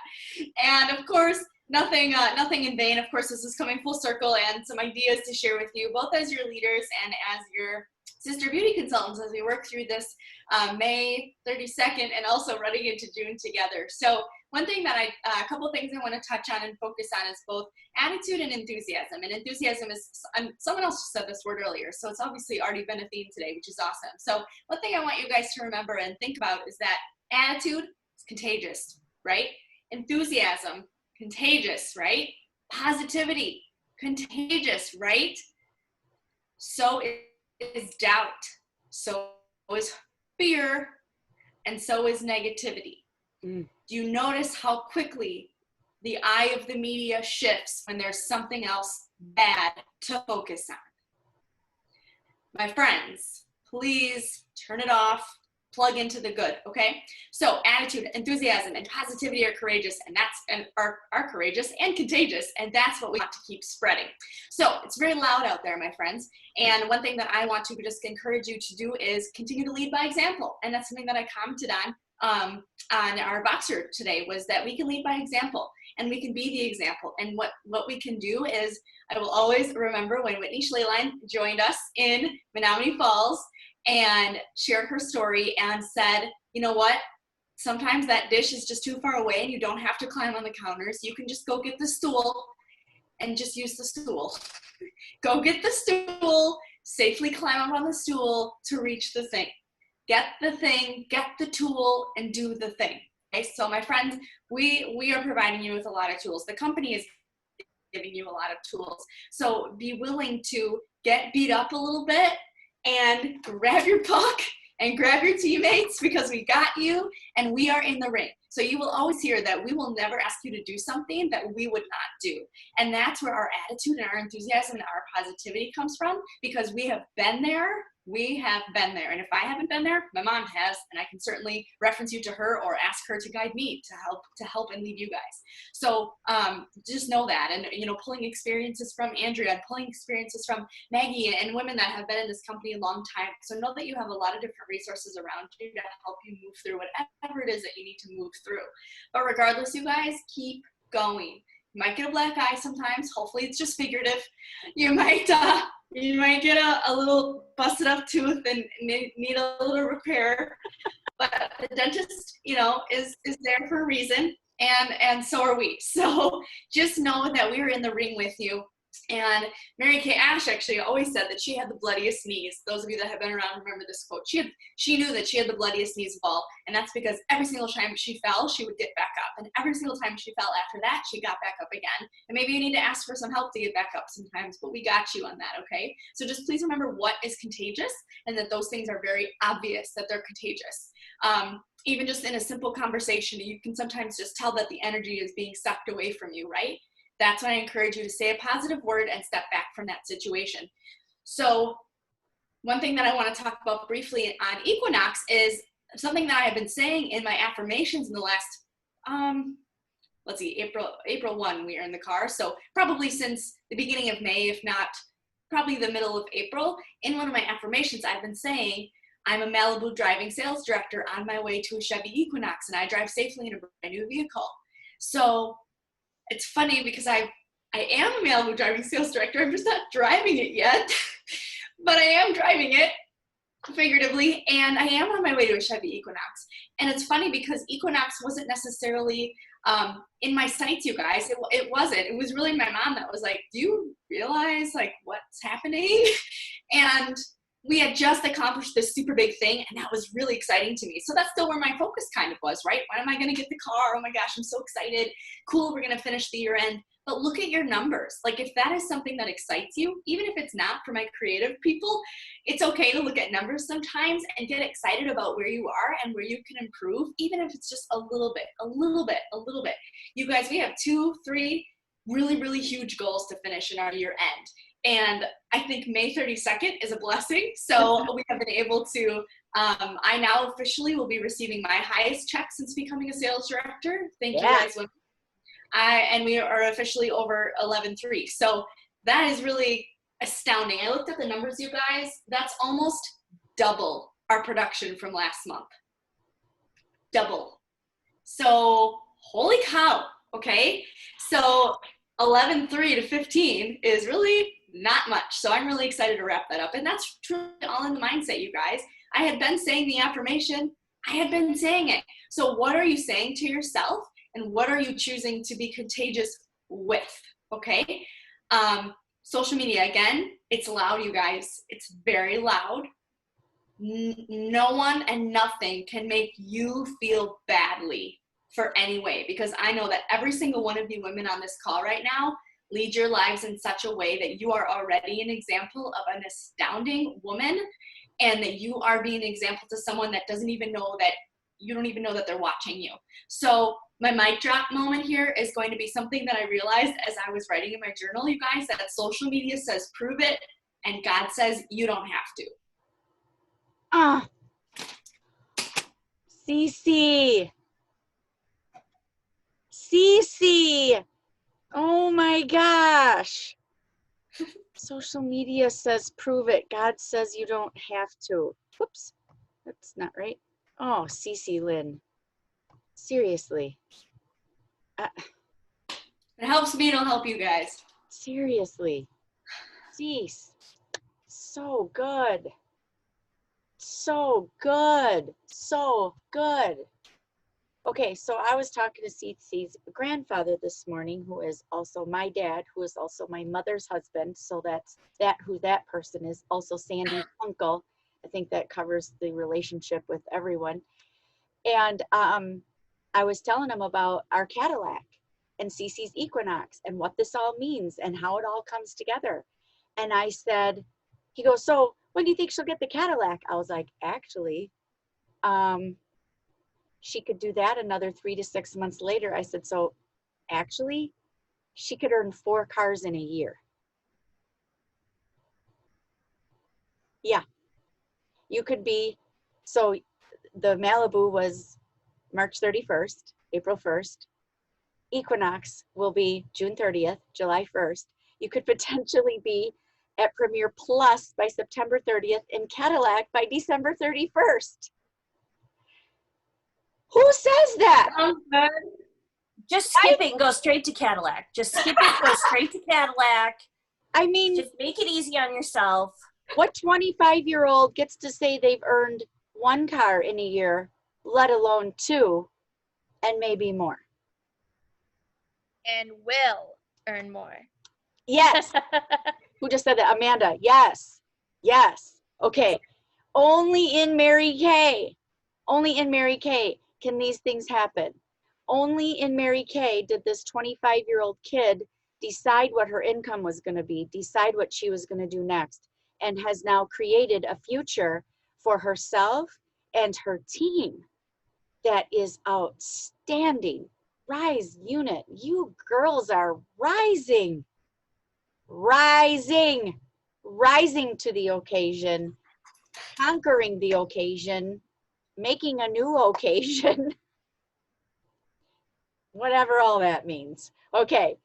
And of course, nothing in vain. Of course, this is coming full circle, and some ideas to share with you, both as your leaders and as your sister beauty consultants, as we work through this May 32nd and also running into June together. So one thing that a couple things I want to touch on and focus on is both attitude and enthusiasm. And enthusiasm is, someone else just said this word earlier, so it's obviously already been a theme today, which is awesome. So one thing I want you guys to remember and think about is that attitude is contagious, right? Enthusiasm, contagious, right? Positivity, contagious, right? So is doubt, so is fear, and so is negativity. Do you notice how quickly the eye of the media shifts when there's something else bad to focus on? My friends, please turn it off, plug into the good, okay? So attitude, enthusiasm, and positivity are courageous, and are courageous and contagious, and that's what we want to keep spreading. So it's very loud out there, my friends, and one thing that I want to just encourage you to do is continue to lead by example, and that's something that I commented on our Boxer today, was that we can lead by example, and we can be the example. And what we can do is, I will always remember when Whitney Schleyline joined us in Menominee Falls and shared her story and said, you know what, sometimes that dish is just too far away and you don't have to climb on the counters. You can just go get the stool and just use the stool. Go get the stool, safely climb up on the stool to reach the thing. Get the thing, get the tool, and do the thing. Okay, so my friends, we are providing you with a lot of tools. The company is giving you a lot of tools. So be willing to get beat up a little bit and grab your puck and grab your teammates, because we got you and we are in the ring. So you will always hear that we will never ask you to do something that we would not do. And that's where our attitude and our enthusiasm and our positivity comes from, because we have been there. We have been there. And if I haven't been there, my mom has, and I can certainly reference you to her or ask her to guide me to help and lead you guys. So just know that. And, you know, pulling experiences from Andrea, pulling experiences from Maggie, and women that have been in this company a long time. So know that you have a lot of different resources around you to help you move through whatever it is that you need to move through. But regardless, you guys, keep going. You might get a black eye sometimes. Hopefully it's just figurative. You might get a little busted up tooth and need a little repair. But the dentist, you know, is there for a reason, and so are we. So just know that we are in the ring with you. And Mary Kay Ash actually always said that she had the bloodiest knees. Those of you that have been around remember this quote. She knew that she had the bloodiest knees of all, and that's because every single time she fell, she would get back up. And every single time she fell after that, she got back up again. And maybe you need to ask for some help to get back up sometimes, but we got you on that, okay? So just please remember what is contagious, and that those things are very obvious that they're contagious. Even just in a simple conversation, you can sometimes just tell that the energy is being sucked away from you, right? That's when I encourage you to say a positive word and step back from that situation. So one thing that I want to talk about briefly on Equinox is something that I have been saying in my affirmations in the last, let's see, April 1, we are in the car. So probably since the beginning of May, if not probably the middle of April. In one of my affirmations, I've been saying, I'm a Malibu driving sales director on my way to a Chevy Equinox, and I drive safely in a brand new vehicle. So it's funny because I am a Malibu driving sales director. I'm just not driving it yet, but I am driving it figuratively, and I am on my way to a Chevy Equinox. And it's funny because Equinox wasn't necessarily in my sights, you guys. It wasn't. It was really my mom that was like, do you realize like what's happening? And we had just accomplished this super big thing, and that was really exciting to me. So that's still where my focus kind of was, right? When am I gonna get the car? Oh my gosh, I'm so excited. Cool, we're gonna finish the year end. But look at your numbers. Like if that is something that excites you, even if it's not for my creative people, it's okay to look at numbers sometimes and get excited about where you are and where you can improve, even if it's just a little bit, a little bit, a little bit. You guys, we have 2, 3 really, really huge goals to finish in our year end. And I think May 32nd is a blessing. So we have been able to, I now officially will be receiving my highest check since becoming a sales director. Thank you guys. And we are officially over 11.3. So that is really astounding. I looked at the numbers, you guys. That's almost double our production from last month. Double. So holy cow. Okay. So 11.3 to 15 is really not much. So I'm really excited to wrap that up. And that's truly all in the mindset, you guys. I had been saying the affirmation. I had been saying it. So what are you saying to yourself? And what are you choosing to be contagious with? Okay. Social media, again, it's loud, you guys. It's very loud. No one and nothing can make you feel badly for any way, because I know that every single one of you women on this call right now lead your lives in such a way that you are already an example of an astounding woman, and that you are being an example to someone that doesn't even know that you don't even know that they're watching you. So my mic drop moment here is going to be something that I realized as I was writing in my journal, you guys, that social media says prove it, and God says you don't have to. CeCi. CeCi. Oh my gosh. Social media says prove it. God says you don't have to. Whoops. That's not right. Oh, CeCi Lynn. Seriously. It helps me, it'll help you guys. Seriously. Cease. So good. So good. So good. Okay, so I was talking to CeCi's grandfather this morning, who is also my dad, who is also my mother's husband. So that's who that person is. Also Sandy's uncle. I think that covers the relationship with everyone. And I was telling him about our Cadillac and CeCi's Equinox and what this all means and how it all comes together. And I said, he goes, so when do you think she'll get the Cadillac? I was like, actually, she could do that another 3 to 6 months later. I said, so actually, she could earn 4 cars in a year. Yeah. You could be, so the Malibu was March 31st, April 1st. Equinox will be June 30th, July 1st. You could potentially be at Premier Plus by September 30th and Cadillac by December 31st. Who says that? Sounds good. Just skip it and go straight to Cadillac. Just skip it, go straight to Cadillac. I mean, just make it easy on yourself. What 25-year-old gets to say they've earned 1 car in a year, let alone 2, and maybe more? And will earn more. Yes. Who just said that? Amanda. Yes. Yes. Okay. Only in Mary Kay. Only in Mary Kay can these things happen. Only in Mary Kay did this 25-year-old kid decide what her income was going to be, decide what she was going to do next, and has now created a future for herself and her team that is outstanding. Rise unit. You girls are rising. Rising. Rising to the occasion. Conquering the occasion. Making a new occasion. Whatever all that means. Okay.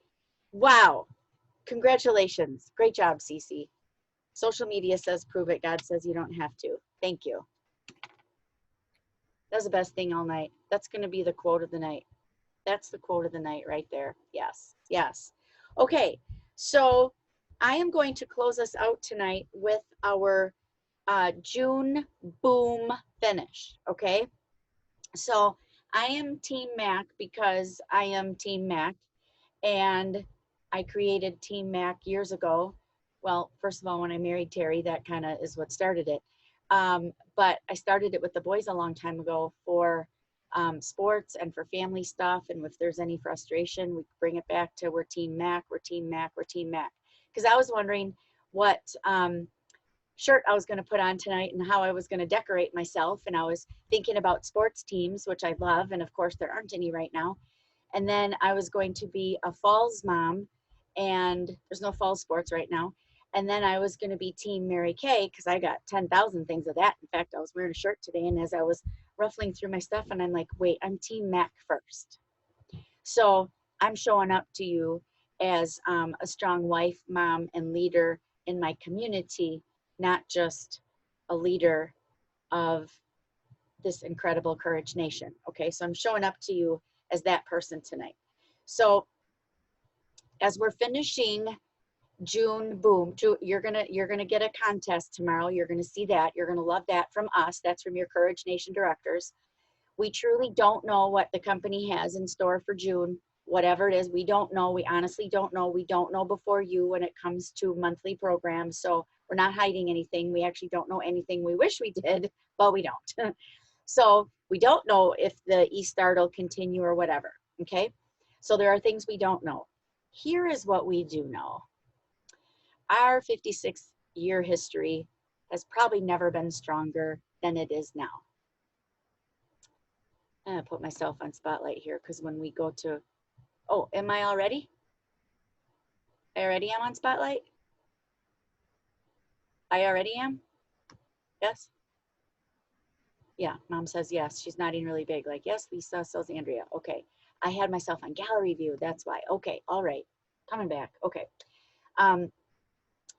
Wow. Congratulations. Great job, CeCi. Social media says prove it. God says you don't have to. Thank you. That was the best thing all night. That's going to be the quote of the night. That's the quote of the night right there. Yes. Yes. Okay. So I am going to close us out tonight with our June boom finish. Okay. So I am Team Mac because I am Team Mac, and I created Team Mac years ago well, first of all, when I married Terry, that kind of is what started it. But I started it with the boys a long time ago for sports and for family stuff. And if there's any frustration, we bring it back to we're Team Mac, we're Team Mac, we're Team Mac. Because I was wondering what shirt I was going to put on tonight and how I was going to decorate myself. And I was thinking about sports teams, which I love. And of course, there aren't any right now. And then I was going to be a falls mom, and there's no fall sports right now. And then I was going to be Team Mary Kay because I got 10,000 things of that. In fact, I was wearing a shirt today, and as I was ruffling through my stuff, and I'm like, wait, I'm Team Mac first. So I'm showing up to you as a strong wife, mom, and leader in my community, not just a leader of this incredible Courage Nation. Okay, so I'm showing up to you as that person tonight. So as we're finishing June, boom, you're gonna get a contest tomorrow. You're gonna see that. You're gonna love that from us. That's from your Courage Nation directors. We truly don't know what the company has in store for June, whatever it is. We don't know. We honestly don't know. We don't know before you when it comes to monthly programs. So we're not hiding anything. We actually don't know anything. We wish we did, but we don't. So we don't know if the eStart will continue or whatever. Okay. So there are things we don't know. Here is what we do know. Our 56-year history has probably never been stronger than it is now. I'm gonna put myself on spotlight here because when we go to, oh, am I already? I already am on spotlight? I already am? Yes? Yeah, mom says yes. She's nodding really big, like, yes, Lisa, so's Andrea. Okay, I had myself on gallery view, that's why. Okay, all right, coming back, okay.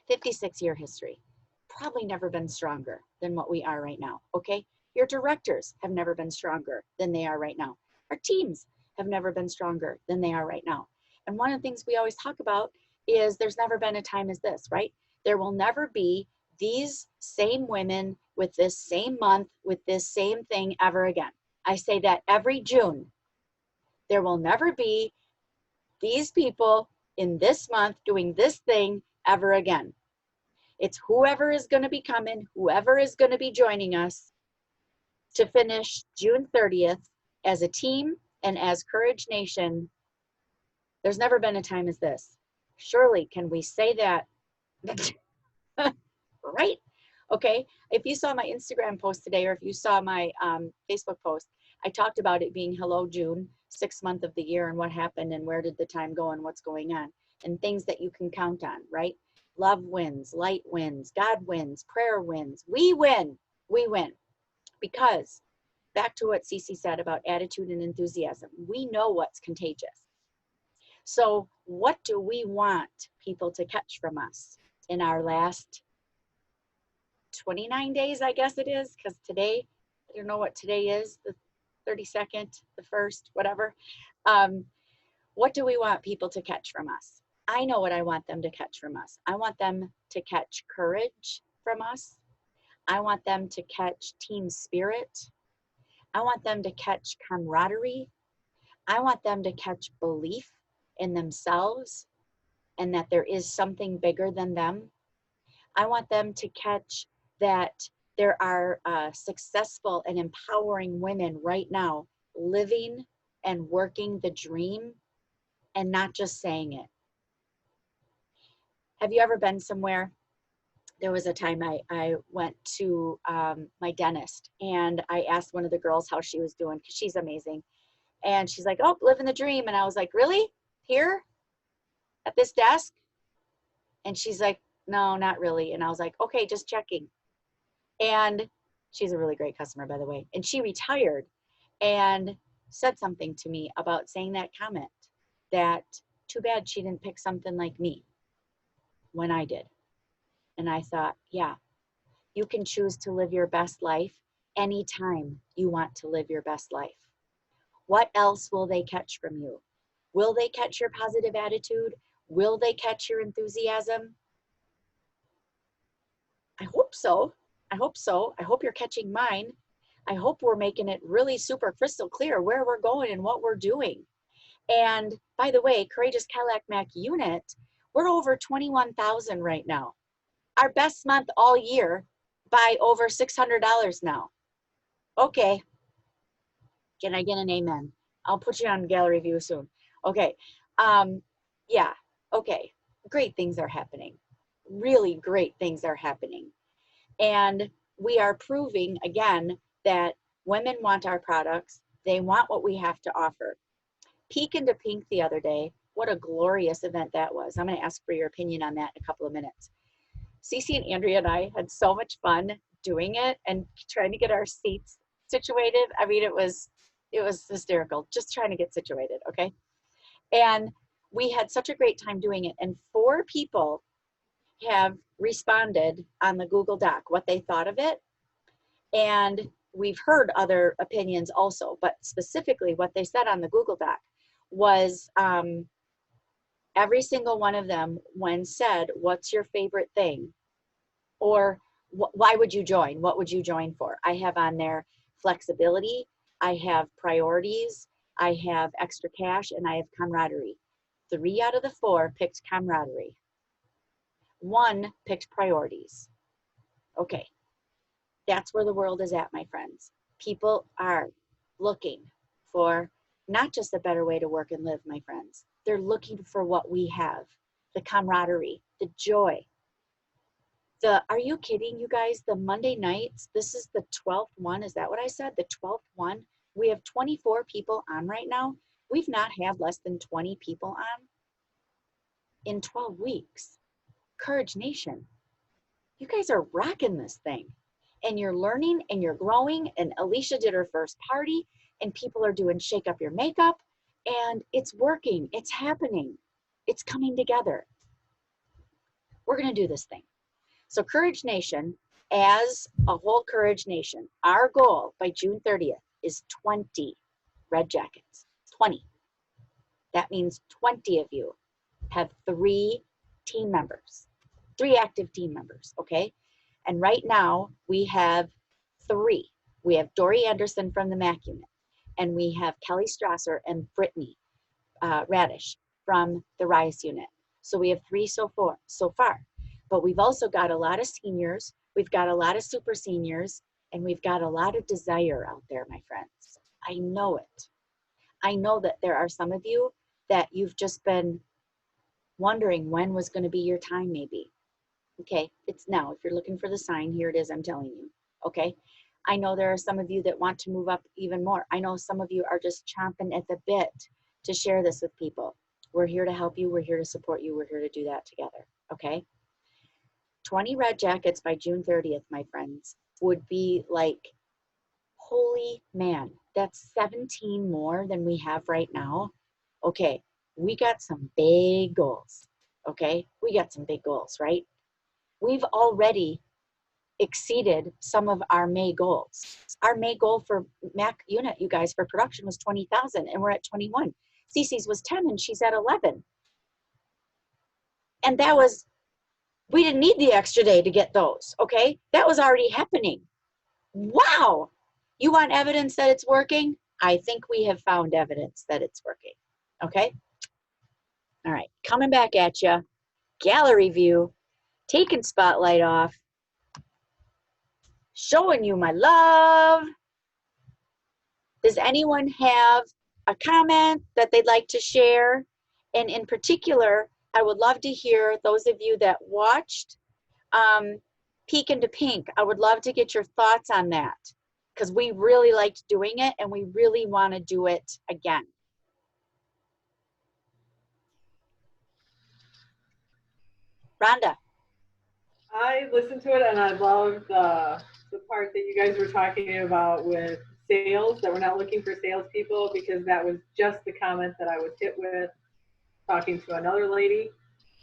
56-year history, probably never been stronger than what we are right now, okay? Your directors have never been stronger than they are right now. Our teams have never been stronger than they are right now. And one of the things we always talk about is there's never been a time as this, right? There will never be these same women with this same month, with this same thing ever again. I say that every June. There will never be these people in this month doing this thing ever again. It's whoever is going to be coming, whoever is going to be joining us to finish June 30th as a team and as Courage Nation. There's never been a time as this. Surely, can we say that? Right? Okay. If you saw my Instagram post today, or if you saw my Facebook post, I talked about it being Hello June, 6th month of the year, and what happened and where did the time go and what's going on, and things that you can count on, right? Love wins, light wins, God wins, prayer wins. We win. We win. Because back to what CeCi said about attitude and enthusiasm, we know what's contagious. So what do we want people to catch from us in our last 29 days, I guess it is, because today, I don't know what today is, the 32nd, the 1st, whatever. What do we want people to catch from us? I know what I want them to catch from us. I want them to catch courage from us. I want them to catch team spirit. I want them to catch camaraderie. I want them to catch belief in themselves and that there is something bigger than them. I want them to catch that there are successful and empowering women right now living and working the dream and not just saying it. Have you ever been somewhere? There was a time I went to my dentist, and I asked one of the girls how she was doing because she's amazing. And she's like, oh, living the dream. And I was like, really? Here? At this desk? And she's like, no, not really. And I was like, okay, just checking. And she's a really great customer, by the way. And she retired and said something to me about saying that comment, that too bad she didn't pick something like me when I did. And I thought, yeah, you can choose to live your best life anytime you want to live your best life. What else will they catch from you? Will they catch your positive attitude? Will they catch your enthusiasm? I hope so. I hope so. I hope you're catching mine. I hope we're making it really super crystal clear where we're going and what we're doing. And by the way, Courageous Cadillac Mac unit, We're over 21,000 right now. Our best month all year by over $600 now. Okay. Can I get an amen? I'll put you on gallery view soon. Okay. Yeah. Okay. Great things are happening. Really great things are happening. And we are proving again that women want our products. They want what we have to offer. Peek into Pink the other day. What a glorious event that was. I'm going to ask for your opinion on that in a couple of minutes. CeCi and Andrea and I had so much fun doing it and trying to get our seats situated. I mean, it was hysterical, just trying to get situated, okay? And we had such a great time doing it. And 4 people have responded on the Google Doc what they thought of it. And we've heard other opinions also, but specifically what they said on the Google Doc was every single one of them, when said, what's your favorite thing? Or why would you join? What would you join for? I have on there flexibility, I have priorities, I have extra cash, and I have camaraderie. 3 out of the 4 picked camaraderie. 1 picked priorities. Okay, that's where the world is at, my friends. People are looking for not just a better way to work and live, my friends. They're looking for what we have, the camaraderie, the joy. Are you kidding, you guys? The Monday nights, this is the 12th one. Is that what I said? The 12th one. We have 24 people on right now. We've not had less than 20 people on in 12 weeks. Courage Nation, you guys are rocking this thing. And you're learning and you're growing. And Alicia did her first party and people are doing Shake Up Your Makeup. And it's working. It's happening. It's coming together. We're going to do this thing. So Courage Nation, as a whole Courage Nation, our goal by June 30th is 20 red jackets. 20. That means 20 of you have 3 team members, 3 active team members, okay? And right now we have 3. We have Dory Anderson from the MAC unit, and we have Kelly Strasser and Brittany Radish from the RISE unit. So we have 3 so far. But we've also got a lot of seniors, we've got a lot of super seniors, and we've got a lot of desire out there, my friends. I know it. I know that there are some of you that you've just been wondering when was going to be your time maybe. Okay, it's now. If you're looking for the sign, here it is, I'm telling you. Okay, I know there are some of you that want to move up even more. I know some of you are just chomping at the bit to share this with people. We're here to help you. We're here to support you. We're here to do that together. Okay. 20 red jackets by June 30th, my friends, would be like, holy man, that's 17 more than we have right now. Okay, we got some big goals. Okay, we got some big goals, right? We've already exceeded some of our May goals. Our May goal for MAC unit, you guys, for production was 20,000 and we're at 21. CeCi's was 10 and she's at 11. And that was, we didn't need the extra day to get those, okay? That was already happening. Wow. You want evidence that it's working? I think we have found evidence that it's working, okay? All right, coming back at you. Gallery view, taking spotlight off, showing you my love. Does anyone have a comment that they'd like to share? And in particular, I would love to hear those of you that watched Peek into Pink. I would love to get your thoughts on that because we really liked doing it and we really want to do it again. Rhonda. I listened to it and I loved the part that you guys were talking about with sales, that we're not looking for salespeople, because that was just the comment that I was hit with talking to another lady.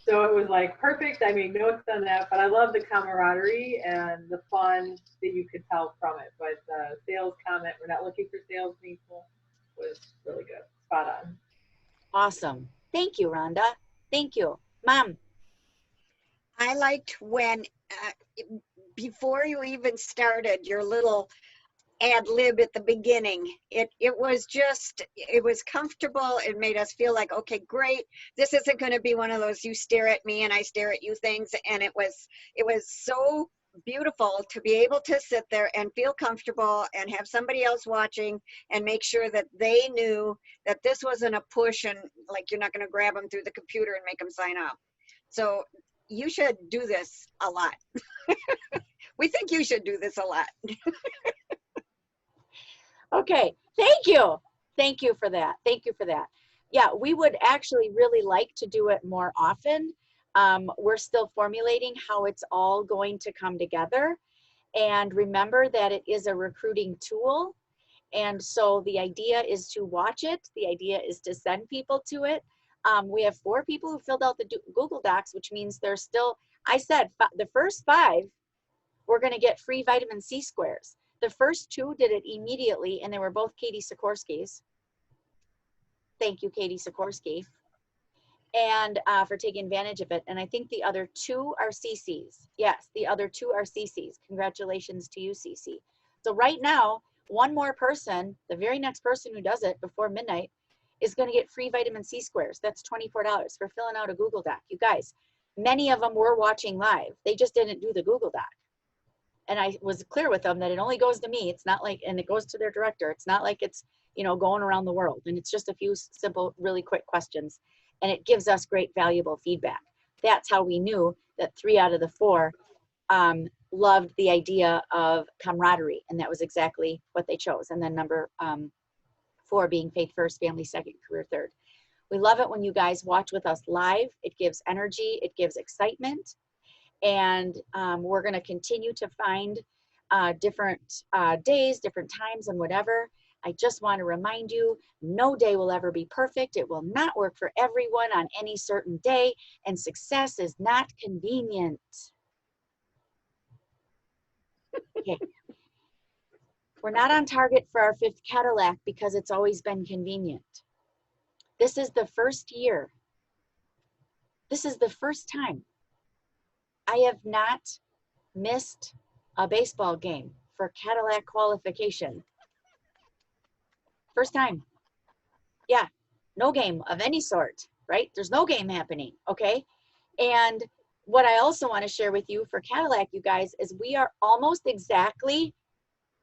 So it was like perfect. I made notes on that, but I love the camaraderie and the fun that you could tell from it. But the sales comment, we're not looking for salespeople, was really good. Spot on. Awesome. Thank you, Rhonda. Thank you. Mom. I liked when, before you even started your little ad lib at the beginning. It was comfortable. It made us feel like, okay, great. This isn't going to be one of those you stare at me and I stare at you things. And it was so beautiful to be able to sit there and feel comfortable and have somebody else watching and make sure that they knew that this wasn't a push and like you're not going to grab them through the computer and make them sign up. So you should do this a lot. We think you should do this a lot. Okay, thank you. Thank you for that. Thank you for that. Yeah, we would actually really like to do it more often. We're still formulating how it's all going to come together. And remember that it is a recruiting tool. And so the idea is to watch it. The idea is to send people to it. We have 4 people who filled out the Google Docs, which means there's still, I said the first 5, we're going to get free vitamin C squares. The first 2 did it immediately, and they were both Katie Sikorsky's. Thank you, Katie Sikorsky, and for taking advantage of it. And I think the other 2 are CeCi's. Yes, the other 2 are CeCi's. Congratulations to you, CeCi. So right now, one more person, the very next person who does it before midnight, is going to get free vitamin C squares. That's $24 for filling out a Google Doc. You guys, many of them were watching live. They just didn't do the Google Doc. And I was clear with them that it only goes to me. It's not like, and it goes to their director. It's not like it's, you know, going around the world. And it's just a few simple, really quick questions. And it gives us great, valuable feedback. That's how we knew that 3 out of the 4 loved the idea of camaraderie. And that was exactly what they chose. And then number 4 being faith first, family second, career third. We love it when you guys watch with us live. It gives energy. It gives excitement. And we're going to continue to find different days, different times, and whatever. I just want to remind you, no day will ever be perfect. It will not work for everyone on any certain day, and success is not convenient. Okay. We're not on target for our 5th Cadillac because it's always been convenient. This is the first year. This is the first time I have not missed a baseball game for Cadillac qualification. First time. Yeah, no game of any sort, right? There's no game happening, okay? And what I also want to share with you for Cadillac, you guys, is we are almost exactly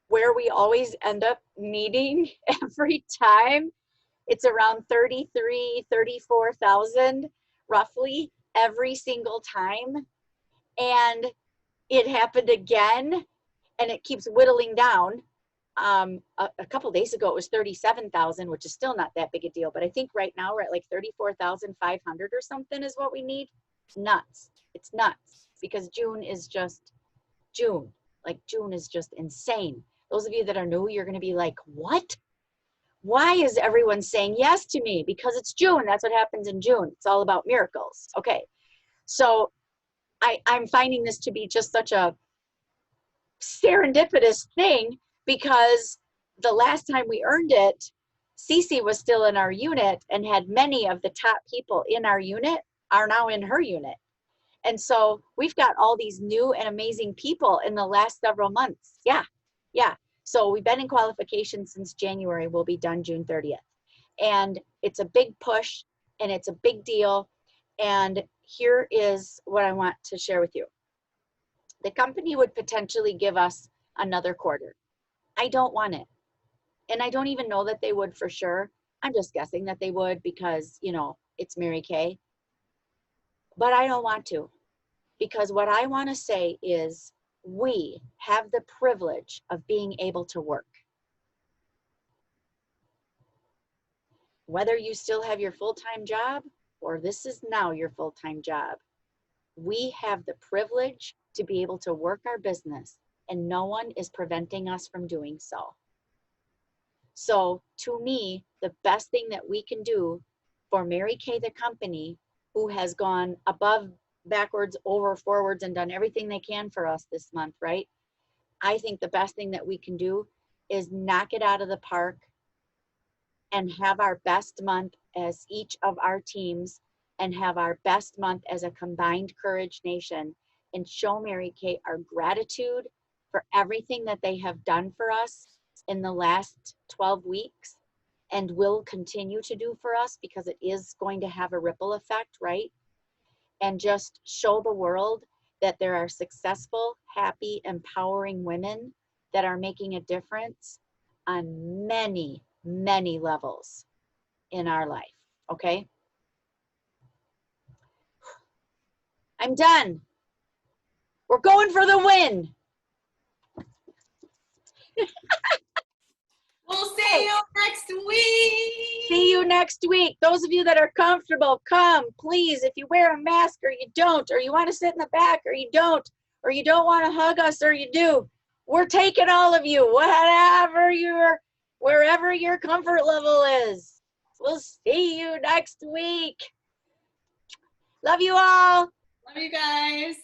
where we always end up meeting every time. It's around 33, 34,000 roughly every single time. And it happened again, and it keeps whittling down. A couple days ago, it was 37,000, which is still not that big a deal. But I think right now we're at like 34,500 or something is what we need. It's nuts. It's nuts because June is just June. Like June is just insane. Those of you that are new, you're going to be like, what? Why is everyone saying yes to me? Because it's June. That's what happens in June. It's all about miracles. Okay. So I'm finding this to be just such a serendipitous thing because the last time we earned it, CeCi was still in our unit and had many of the top people in our unit are now in her unit. And so we've got all these new and amazing people in the last several months. Yeah, yeah. So we've been in qualification since January. We'll be done June 30th. And it's a big push and it's a big deal. And here is what I want to share with you. The company would potentially give us another quarter. I don't want it. And I don't even know that they would for sure. I'm just guessing that they would because, you know, it's Mary Kay. But I don't want to. Because what I want to say is we have the privilege of being able to work. Whether you still have your full-time job or this is now your full-time job, we have the privilege to be able to work our business and no one is preventing us from doing so. So to me, the best thing that we can do for Mary Kay, the company, who has gone above, backwards, over, forwards, and done everything they can for us this month, right? I think the best thing that we can do is knock it out of the park and have our best month as each of our teams and have our best month as a combined Courage Nation and show Mary Kay our gratitude for everything that they have done for us in the last 12 weeks and will continue to do for us, because it is going to have a ripple effect, right? And just show the world that there are successful, happy, empowering women that are making a difference on many, many levels in our life, okay? I'm done. We're going for the win. We'll see you next week. See you next week. Those of you that are comfortable, come, please. If you wear a mask or you don't, or you want to sit in the back or you don't want to hug us or you do, we're taking all of you, wherever your comfort level is. We'll see you next week. Love you all. Love you guys.